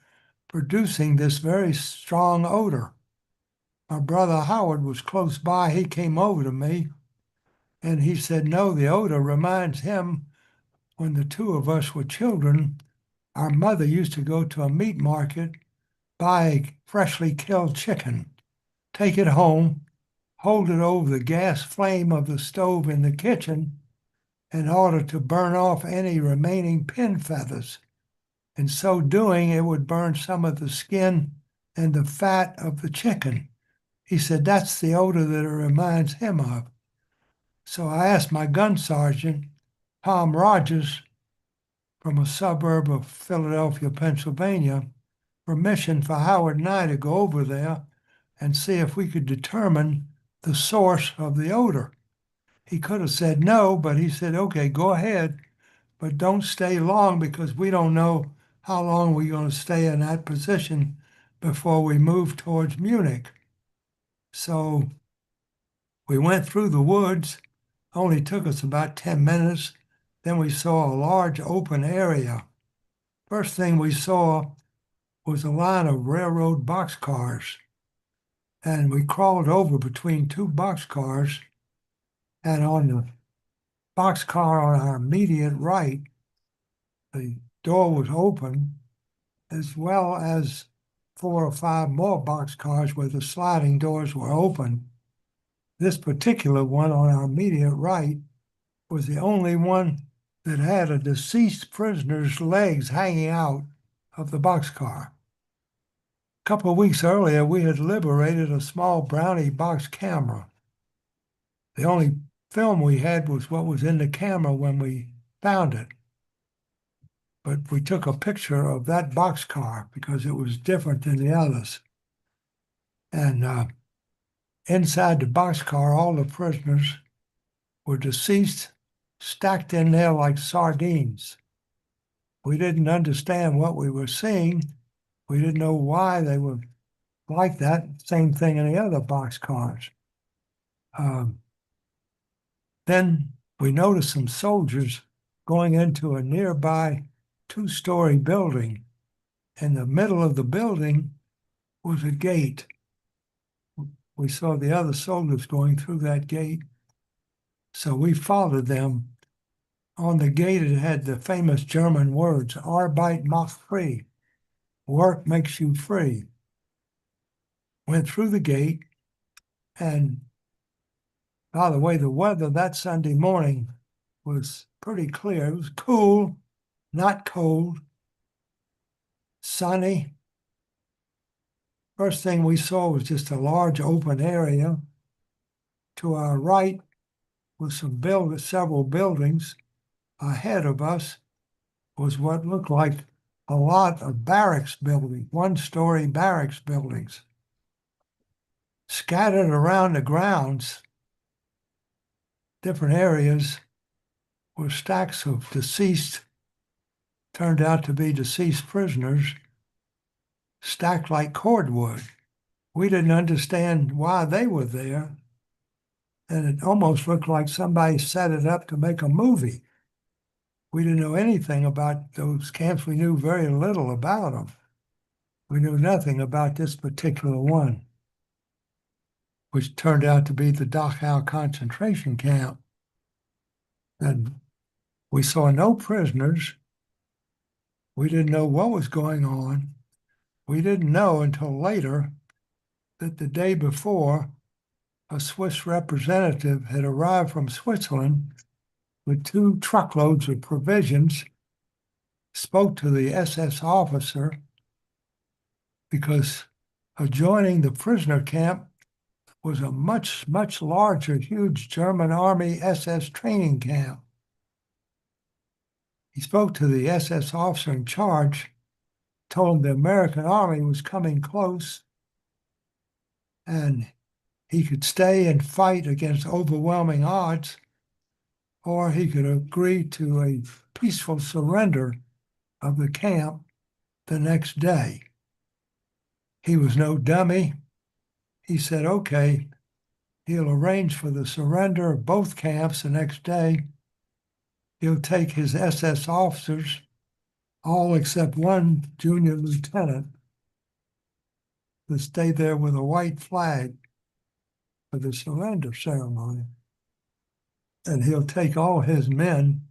producing this very strong odor. My brother Howard was close by. He came over to me and he said, no, the odor reminds him when the 2 of us were children, our mother used to go to a meat market, buy a freshly killed chicken, take it home, hold it over the gas flame of the stove in the kitchen in order to burn off any remaining pin feathers. In so doing, it would burn some of the skin and the fat of the chicken. He said that's the odor that it reminds him of. So I asked my gun sergeant, Tom Rogers, from a suburb of Philadelphia, Pennsylvania, permission for Howard and I to go over there and see if we could determine the source of the odor. He could have said no, but he said, okay, go ahead, but don't stay long because we don't know how long we're going to stay in that position before we move towards Munich. So we went through the woods, only took us about 10 minutes. Then we saw a large open area. First thing we saw was a line of railroad boxcars. And we crawled over between 2 boxcars, and on the boxcar on our immediate right, the door was open, as well as 4 or 5 more boxcars where the sliding doors were open. This particular one on our immediate right was the only one that had a deceased prisoner's legs hanging out of the boxcar. A couple of weeks earlier, we had liberated a small Brownie box camera. The only film we had was what was in the camera when we found it. But we took a picture of that boxcar because it was different than the others. And inside the boxcar, all the prisoners were deceased, stacked in there like sardines. We didn't understand what we were seeing. We didn't know why they were like that. Same thing in the other boxcars. Then we noticed some soldiers going into a nearby two-story building. In the middle of the building was a gate. We saw the other soldiers going through that gate. So we followed them. On the gate, it had the famous German words, Arbeit macht frei, work makes you free. Went through the gate, and by the way, the weather that Sunday morning was pretty clear. It was cool, not cold, sunny. First thing we saw was just a large open area. To our right was several buildings. Ahead of us was what looked like a lot of barracks buildings, one-story barracks buildings. Scattered around the grounds, different areas, were stacks of deceased, turned out to be deceased prisoners, stacked like cordwood. We didn't understand why they were there, and it almost looked like somebody set it up to make a movie. We didn't know anything about those camps. We knew very little about them. We knew nothing about this particular one, which turned out to be the Dachau concentration camp. And we saw no prisoners. We didn't know what was going on. We didn't know until later that the day before, a Swiss representative had arrived from Switzerland with 2 truckloads of provisions, spoke to the SS officer because adjoining the prisoner camp was a much, much larger, huge German Army SS training camp. He spoke to the SS officer in charge, told him the American Army was coming close and he could stay and fight against overwhelming odds, or he could agree to a peaceful surrender of the camp the next day. He was no dummy. He said, okay, he'll arrange for the surrender of both camps the next day. He'll take his SS officers, all except one junior lieutenant, to stay there with a white flag for the surrender ceremony. And he'll take all his men,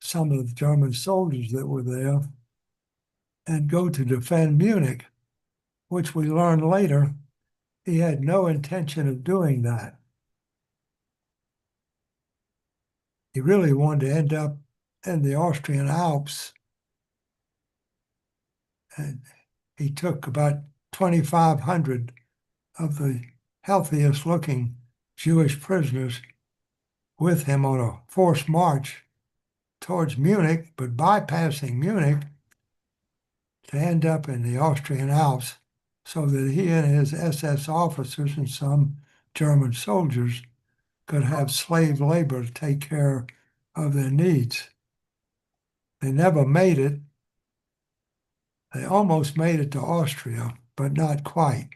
some of the German soldiers that were there, and go to defend Munich, which we learned later he had no intention of doing that. He really wanted to end up in the Austrian Alps. And he took about 2,500 of the healthiest looking Jewish prisoners with him on a forced march towards Munich, but bypassing Munich to end up in the Austrian Alps so that he and his SS officers and some German soldiers could have slave labor to take care of their needs. They never made it. They almost made it to Austria, but not quite.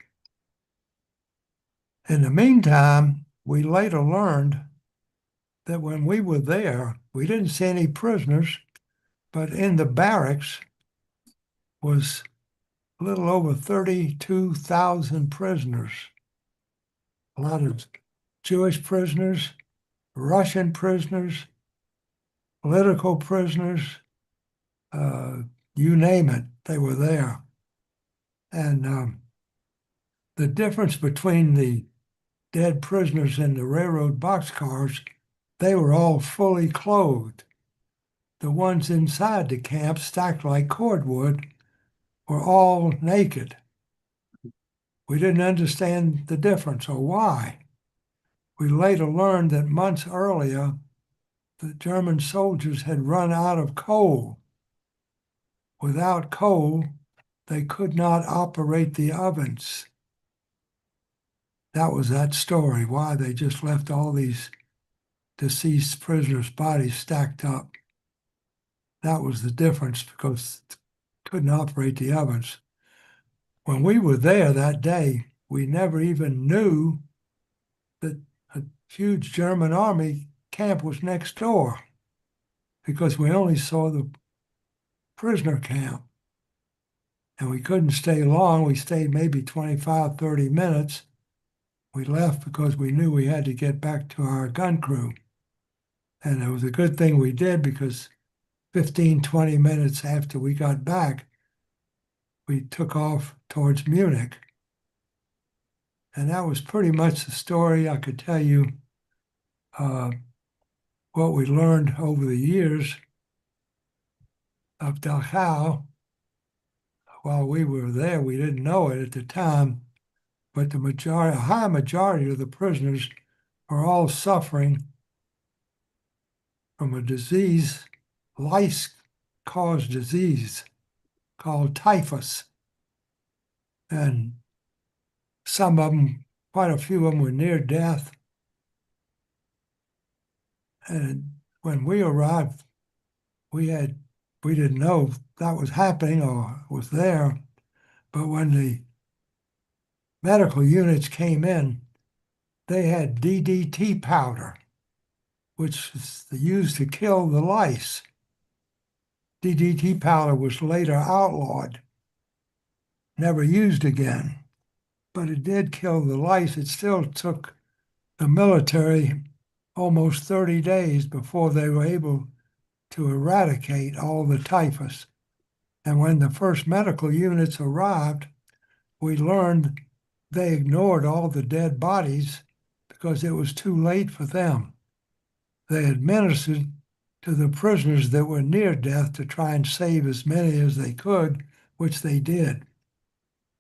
In the meantime, we later learned that when we were there, we didn't see any prisoners, but in the barracks was a little over 32,000 prisoners. A lot of Jewish prisoners, Russian prisoners, political prisoners, you name it, they were there. And the difference between the dead prisoners in the railroad boxcars, they were all fully clothed. the ones inside the camp, stacked like cordwood, were all naked. We didn't understand the difference or why. We later learned that months earlier, the German soldiers had run out of coal. Without coal, they could not operate the ovens. That was that story, why they just left all these deceased prisoners' bodies stacked up. That was the difference, because they couldn't operate the ovens. When we were there that day, we never even knew that a huge German army camp was next door, because we only saw the prisoner camp. And we couldn't stay long. We stayed maybe 25, 30 minutes. We left because we knew we had to get back to our gun crew. And it was a good thing we did, because 15, 20 minutes after we got back, we took off towards Munich. And that was pretty much the story. I could tell you what we learned over the years of Dachau. While we were there, we didn't know it at the time, but a high majority of the prisoners are all suffering from a disease, lice-caused disease called typhus. And some of them, quite a few of them, were near death. And when we arrived, we didn't know that was happening or was there. But when the medical units came in, they had DDT powder, which is used to kill the lice. DDT powder was later outlawed, never used again, but it did kill the lice. It still took the military almost 30 days before they were able to eradicate all the typhus. And when the first medical units arrived, we learned they ignored all the dead bodies because it was too late for them. They administered to the prisoners that were near death to try and save as many as they could, which they did.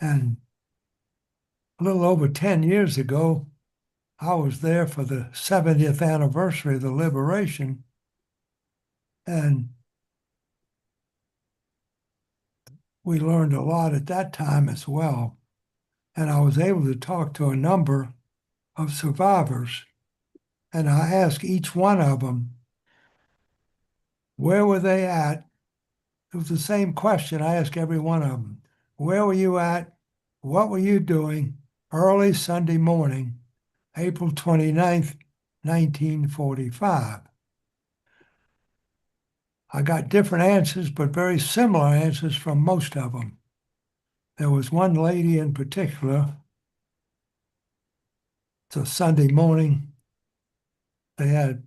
And a little over 10 years ago, I was there for the 70th anniversary of the liberation, and we learned a lot at that time as well. And I was able to talk to a number of survivors, and I asked each one of them, where were they at? It was the same question I asked every one of them. Where were you at? What were you doing early Sunday morning, April 29th, 1945? I got different answers, but very similar answers from most of them. There was one lady in particular. It's a Sunday morning. They had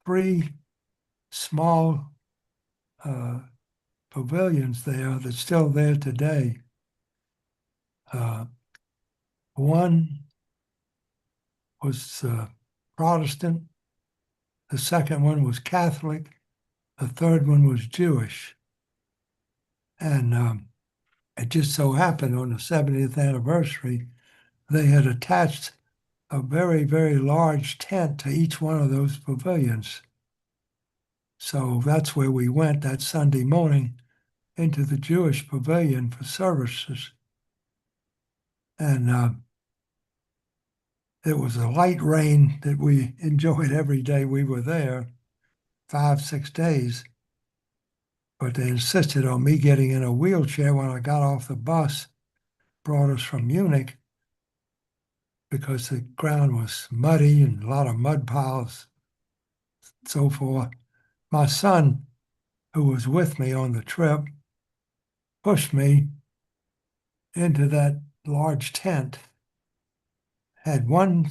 3 small pavilions there that's still there today. One was Protestant, the second one was Catholic, the third one was Jewish. And it just so happened on the 70th anniversary, they had attached a very, very large tent to each one of those pavilions. So that's where we went that Sunday morning, into the Jewish pavilion for services. And it was a light rain that we enjoyed every day we were there, 5, 6 days. But they insisted on me getting in a wheelchair when I got off the bus, brought us from Munich, because the ground was muddy and a lot of mud piles, so forth. My son, who was with me on the trip, pushed me into that large tent, had one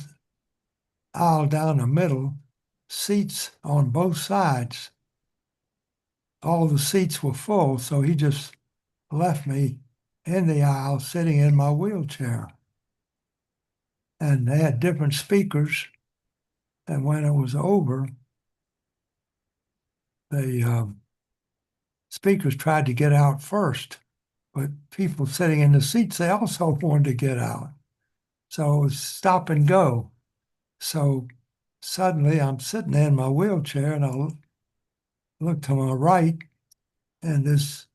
aisle down the middle, seats on both sides. All the seats were full, so he just left me in the aisle sitting in my wheelchair. And they had different speakers, and when it was over, the speakers tried to get out first, but people sitting in the seats, they also wanted to get out. So it was stop and go. So suddenly I'm sitting there in my wheelchair and I look to my right and this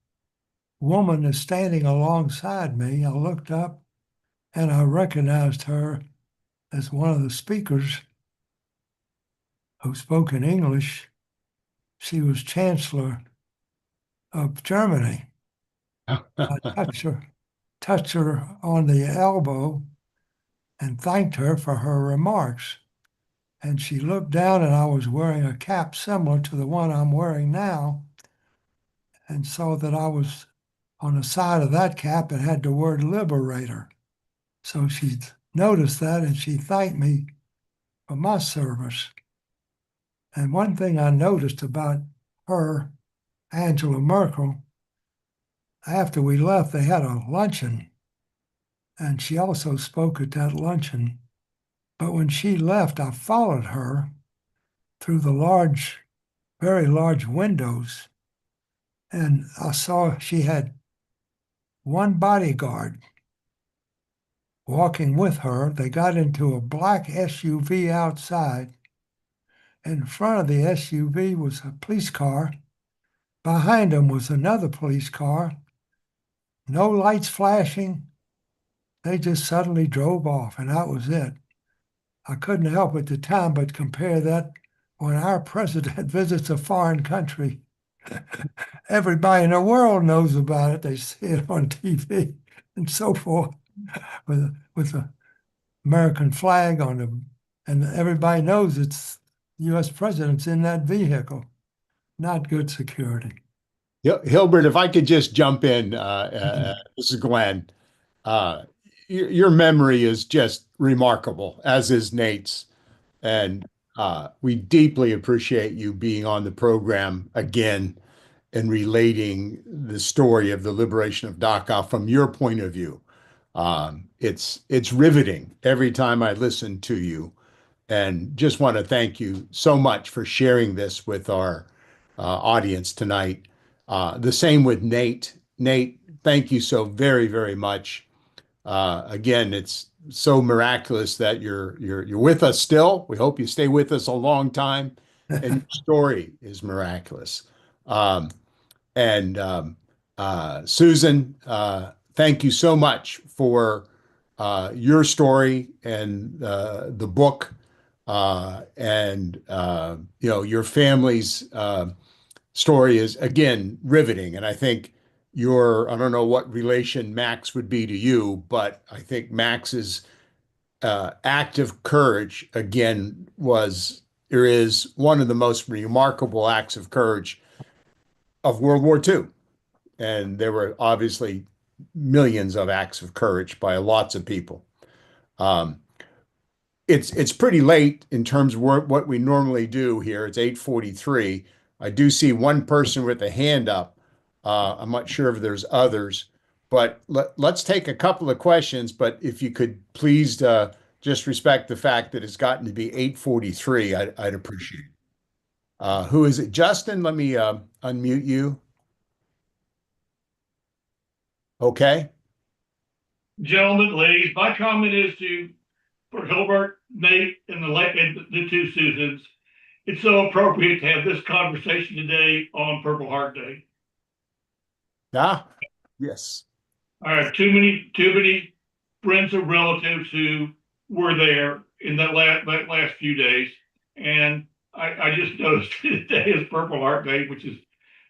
woman is standing alongside me. I looked up and I recognized her as one of the speakers who spoke in English. She was Chancellor of Germany. I touched her on the elbow and thanked her for her remarks. And she looked down and I was wearing a cap similar to the one I'm wearing now and saw that I was on the side of that cap, it had the word liberator. So she noticed that and she thanked me for my service. And one thing I noticed about her, Angela Merkel, after we left, they had a luncheon, and she also spoke at that luncheon. But when she left, I followed her through the large, very large windows, and I saw she had one bodyguard walking with her. They got into a black SUV outside. In front of the SUV was a police car. Behind them was another police car. No lights flashing. They just suddenly drove off, and that was it. I couldn't help at the time but compare that when our president visits a foreign country. Everybody in the world knows about it. They see it on TV and so forth with the American flag on them. And everybody knows it's the U.S. president's in that vehicle. Not good security. Hilbert, if I could just jump in, this is Glenn. Your memory is just remarkable, as is Nate's. And we deeply appreciate you being on the program again and relating the story of the liberation of Dachau from your point of view. It's riveting every time I listen to you. And just want to thank you so much for sharing this with our audience tonight. The same with Nate. Nate, thank you so very, very much. Again, it's so miraculous that you're with us still. We hope you stay with us a long time. And your story is miraculous. Susan, thank you so much for your story and the book, your family's story is again riveting. And I think I don't know what relation Max would be to you, but I think Max's act of courage again is one of the most remarkable acts of courage of World War II. And there were obviously millions of acts of courage by lots of people. It's pretty late in terms of what we normally do here. It's 8:43. I do see one person with a hand up. I'm not sure if there's others, but let's take a couple of questions. But if you could please just respect the fact that it's gotten to be 8:43, I'd appreciate it. Who is it? Justin, let me unmute you. Okay. Gentlemen, ladies, my comment is for Hilbert, Nate, and the two Susans. It's so appropriate to have this conversation today on Purple Heart Day. Yes. I have too many friends and relatives who were there in that last few days, and I just noticed today is Purple Heart Day, which is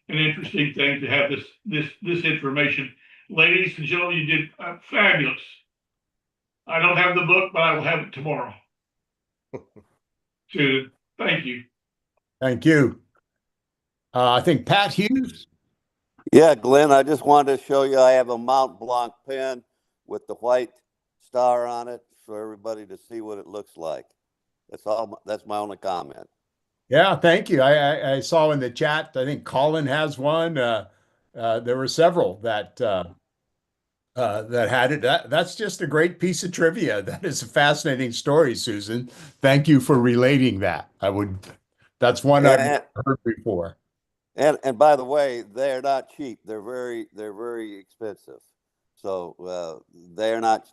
an interesting thing to have this information. Ladies and gentlemen, you did fabulous. I don't have the book, but I will have it tomorrow. Susan, thank you. Thank you. I think Pat Hughes. Yeah, Glenn, I just wanted to show you I have a Mont Blanc pen with the white star on it for everybody to see what it looks like. That's all. That's my only comment. Yeah, thank you. I saw in the chat, I think Colin has one. There were several that had it. That's just a great piece of trivia. That is a fascinating story, Susan. Thank you for relating that. That's one I've never heard before. And by the way, they're not cheap. They're very expensive. So they're not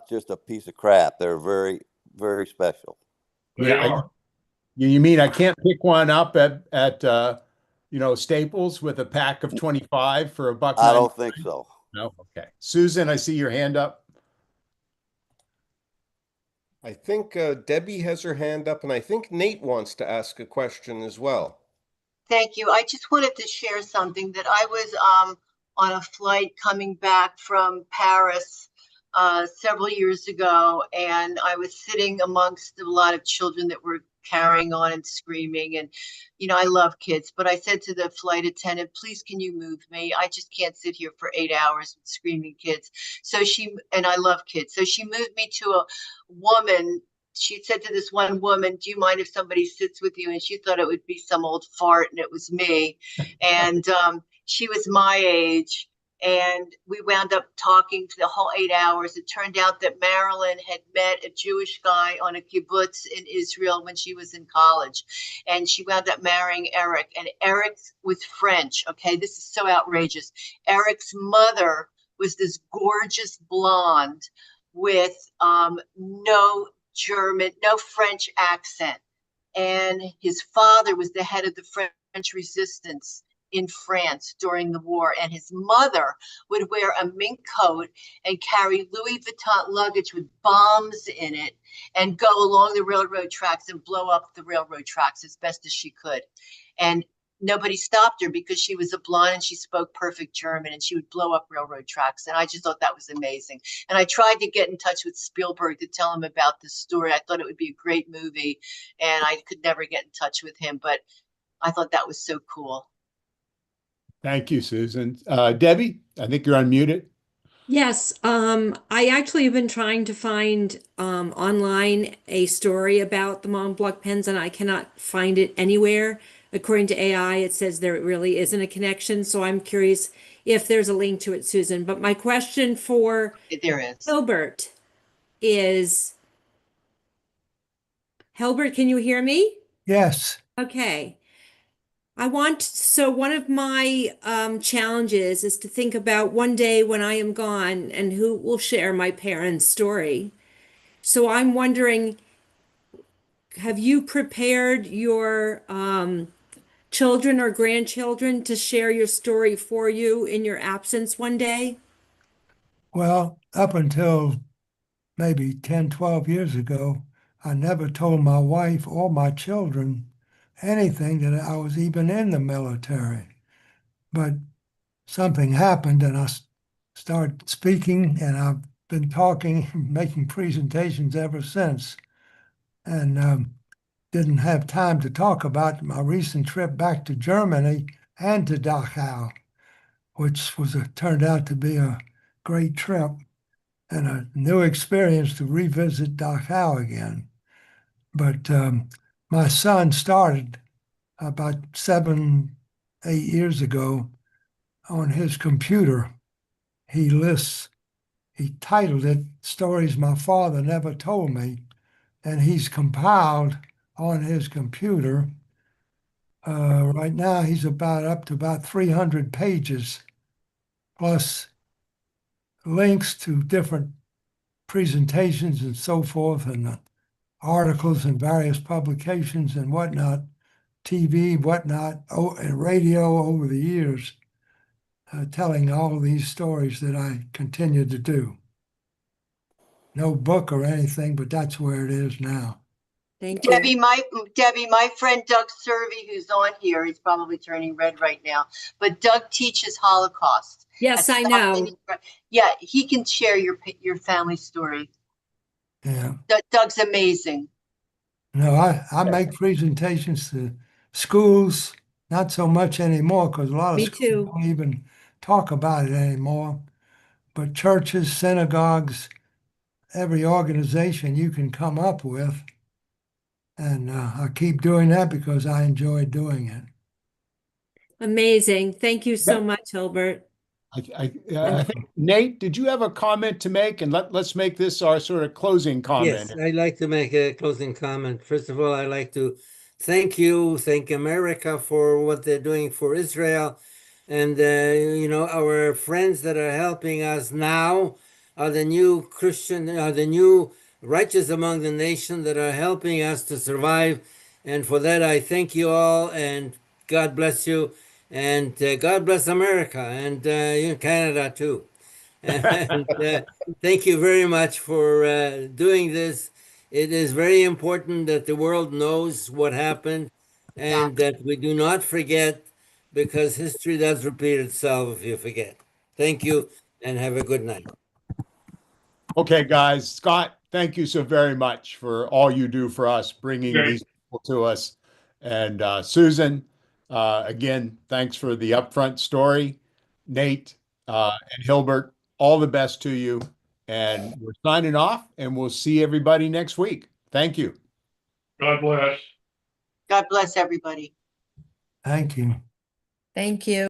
just a piece of crap. They're very, very special. They are. You mean I can't pick one up at Staples with a pack of 25 for $1.99? I don't think so. No. Okay. Susan, I see your hand up. I think Debbie has her hand up, and I think Nate wants to ask a question as well. Thank you. I just wanted to share something that I was on a flight coming back from Paris several years ago, and I was sitting amongst a lot of children that were carrying on and screaming. And, I love kids, but I said to the flight attendant, please, can you move me? I just can't sit here for 8 hours with screaming kids. And I love kids. So she moved me to a woman. She said to this one woman, do you mind if somebody sits with you? And she thought it would be some old fart, and it was me. And she was my age. And we wound up talking for the whole 8 hours. It turned out that Marilyn had met a Jewish guy on a kibbutz in Israel when she was in college. And she wound up marrying Eric. And Eric was French. Okay, this is so outrageous. Eric's mother was this gorgeous blonde with no French accent. And his father was the head of the French resistance in France during the war, and his mother would wear a mink coat and carry Louis Vuitton luggage with bombs in it and go along the railroad tracks and blow up the railroad tracks as best as she could. And nobody stopped her because she was a blonde and she spoke perfect German, and she would blow up railroad tracks. And I just thought that was amazing. And I tried to get in touch with Spielberg to tell him about this story. I thought it would be a great movie, and I could never get in touch with him, but I thought that was so cool. Thank you, Susan. Debbie, I think you're unmuted. Yes, I actually have been trying to find online a story about the Mont Blanc pens, and I cannot find it anywhere. According to AI, it says there really isn't a connection, so I'm curious if there's a link to it, Susan. But my question for Hilbert is, Hilbert, can you hear me? Yes. Okay. So one of my challenges is to think about one day when I am gone and who will share my parents' story. So I'm wondering, have you prepared your children or grandchildren to share your story for you in your absence one day? Well, up until maybe 10, 12 years ago, I never told my wife or my children anything that I was even in the military. But something happened and I started speaking, and I've been talking, making presentations ever since. And didn't have time to talk about my recent trip back to Germany and to Dachau, which turned out to be a great trip and a new experience to revisit Dachau again. But my son started about 7, 8 years ago on his computer. He titled it Stories My Father Never Told Me, and he's compiled on his computer. Right now, he's up to about 300 pages, plus links to different presentations and so forth, and articles in various publications and whatnot, TV, whatnot, and radio over the years, telling all these stories that I continue to do. No book or anything, but that's where it is now. Thank you. Debbie, my friend Doug Servais, who's on here, he's probably turning red right now, but Doug teaches Holocaust. Yes, I know. Yeah, he can share your family story. Yeah. Doug's amazing. No, I make presentations to schools, not so much anymore because a lot of schools don't even talk about it anymore. But churches, synagogues, every organization you can come up with. And I keep doing that because I enjoy doing it. Amazing. Thank you so much, Hilbert. I think, Nate, did you have a comment to make? And let's make this our sort of closing comment. Yes, I'd like to make a closing comment. First of all, I'd like to thank you, thank America for what they're doing for Israel. And, our friends that are helping us now are the new the new righteous among the nation that are helping us to survive. And for that, I thank you all, and God bless you. And God bless America, and Canada too. And thank you very much for doing this. It is very important that the world knows what happened and that we do not forget, because history does repeat itself if you forget. Thank you, and have a good night. Okay, guys. Scott, thank you so very much for all you do for us, bringing Okay. these people to us. And Susan, again, thanks for the upfront story. Nate and Hilbert, all the best to you. And we're signing off, and we'll see everybody next week. Thank you. God bless. God bless everybody. Thank you. Thank you.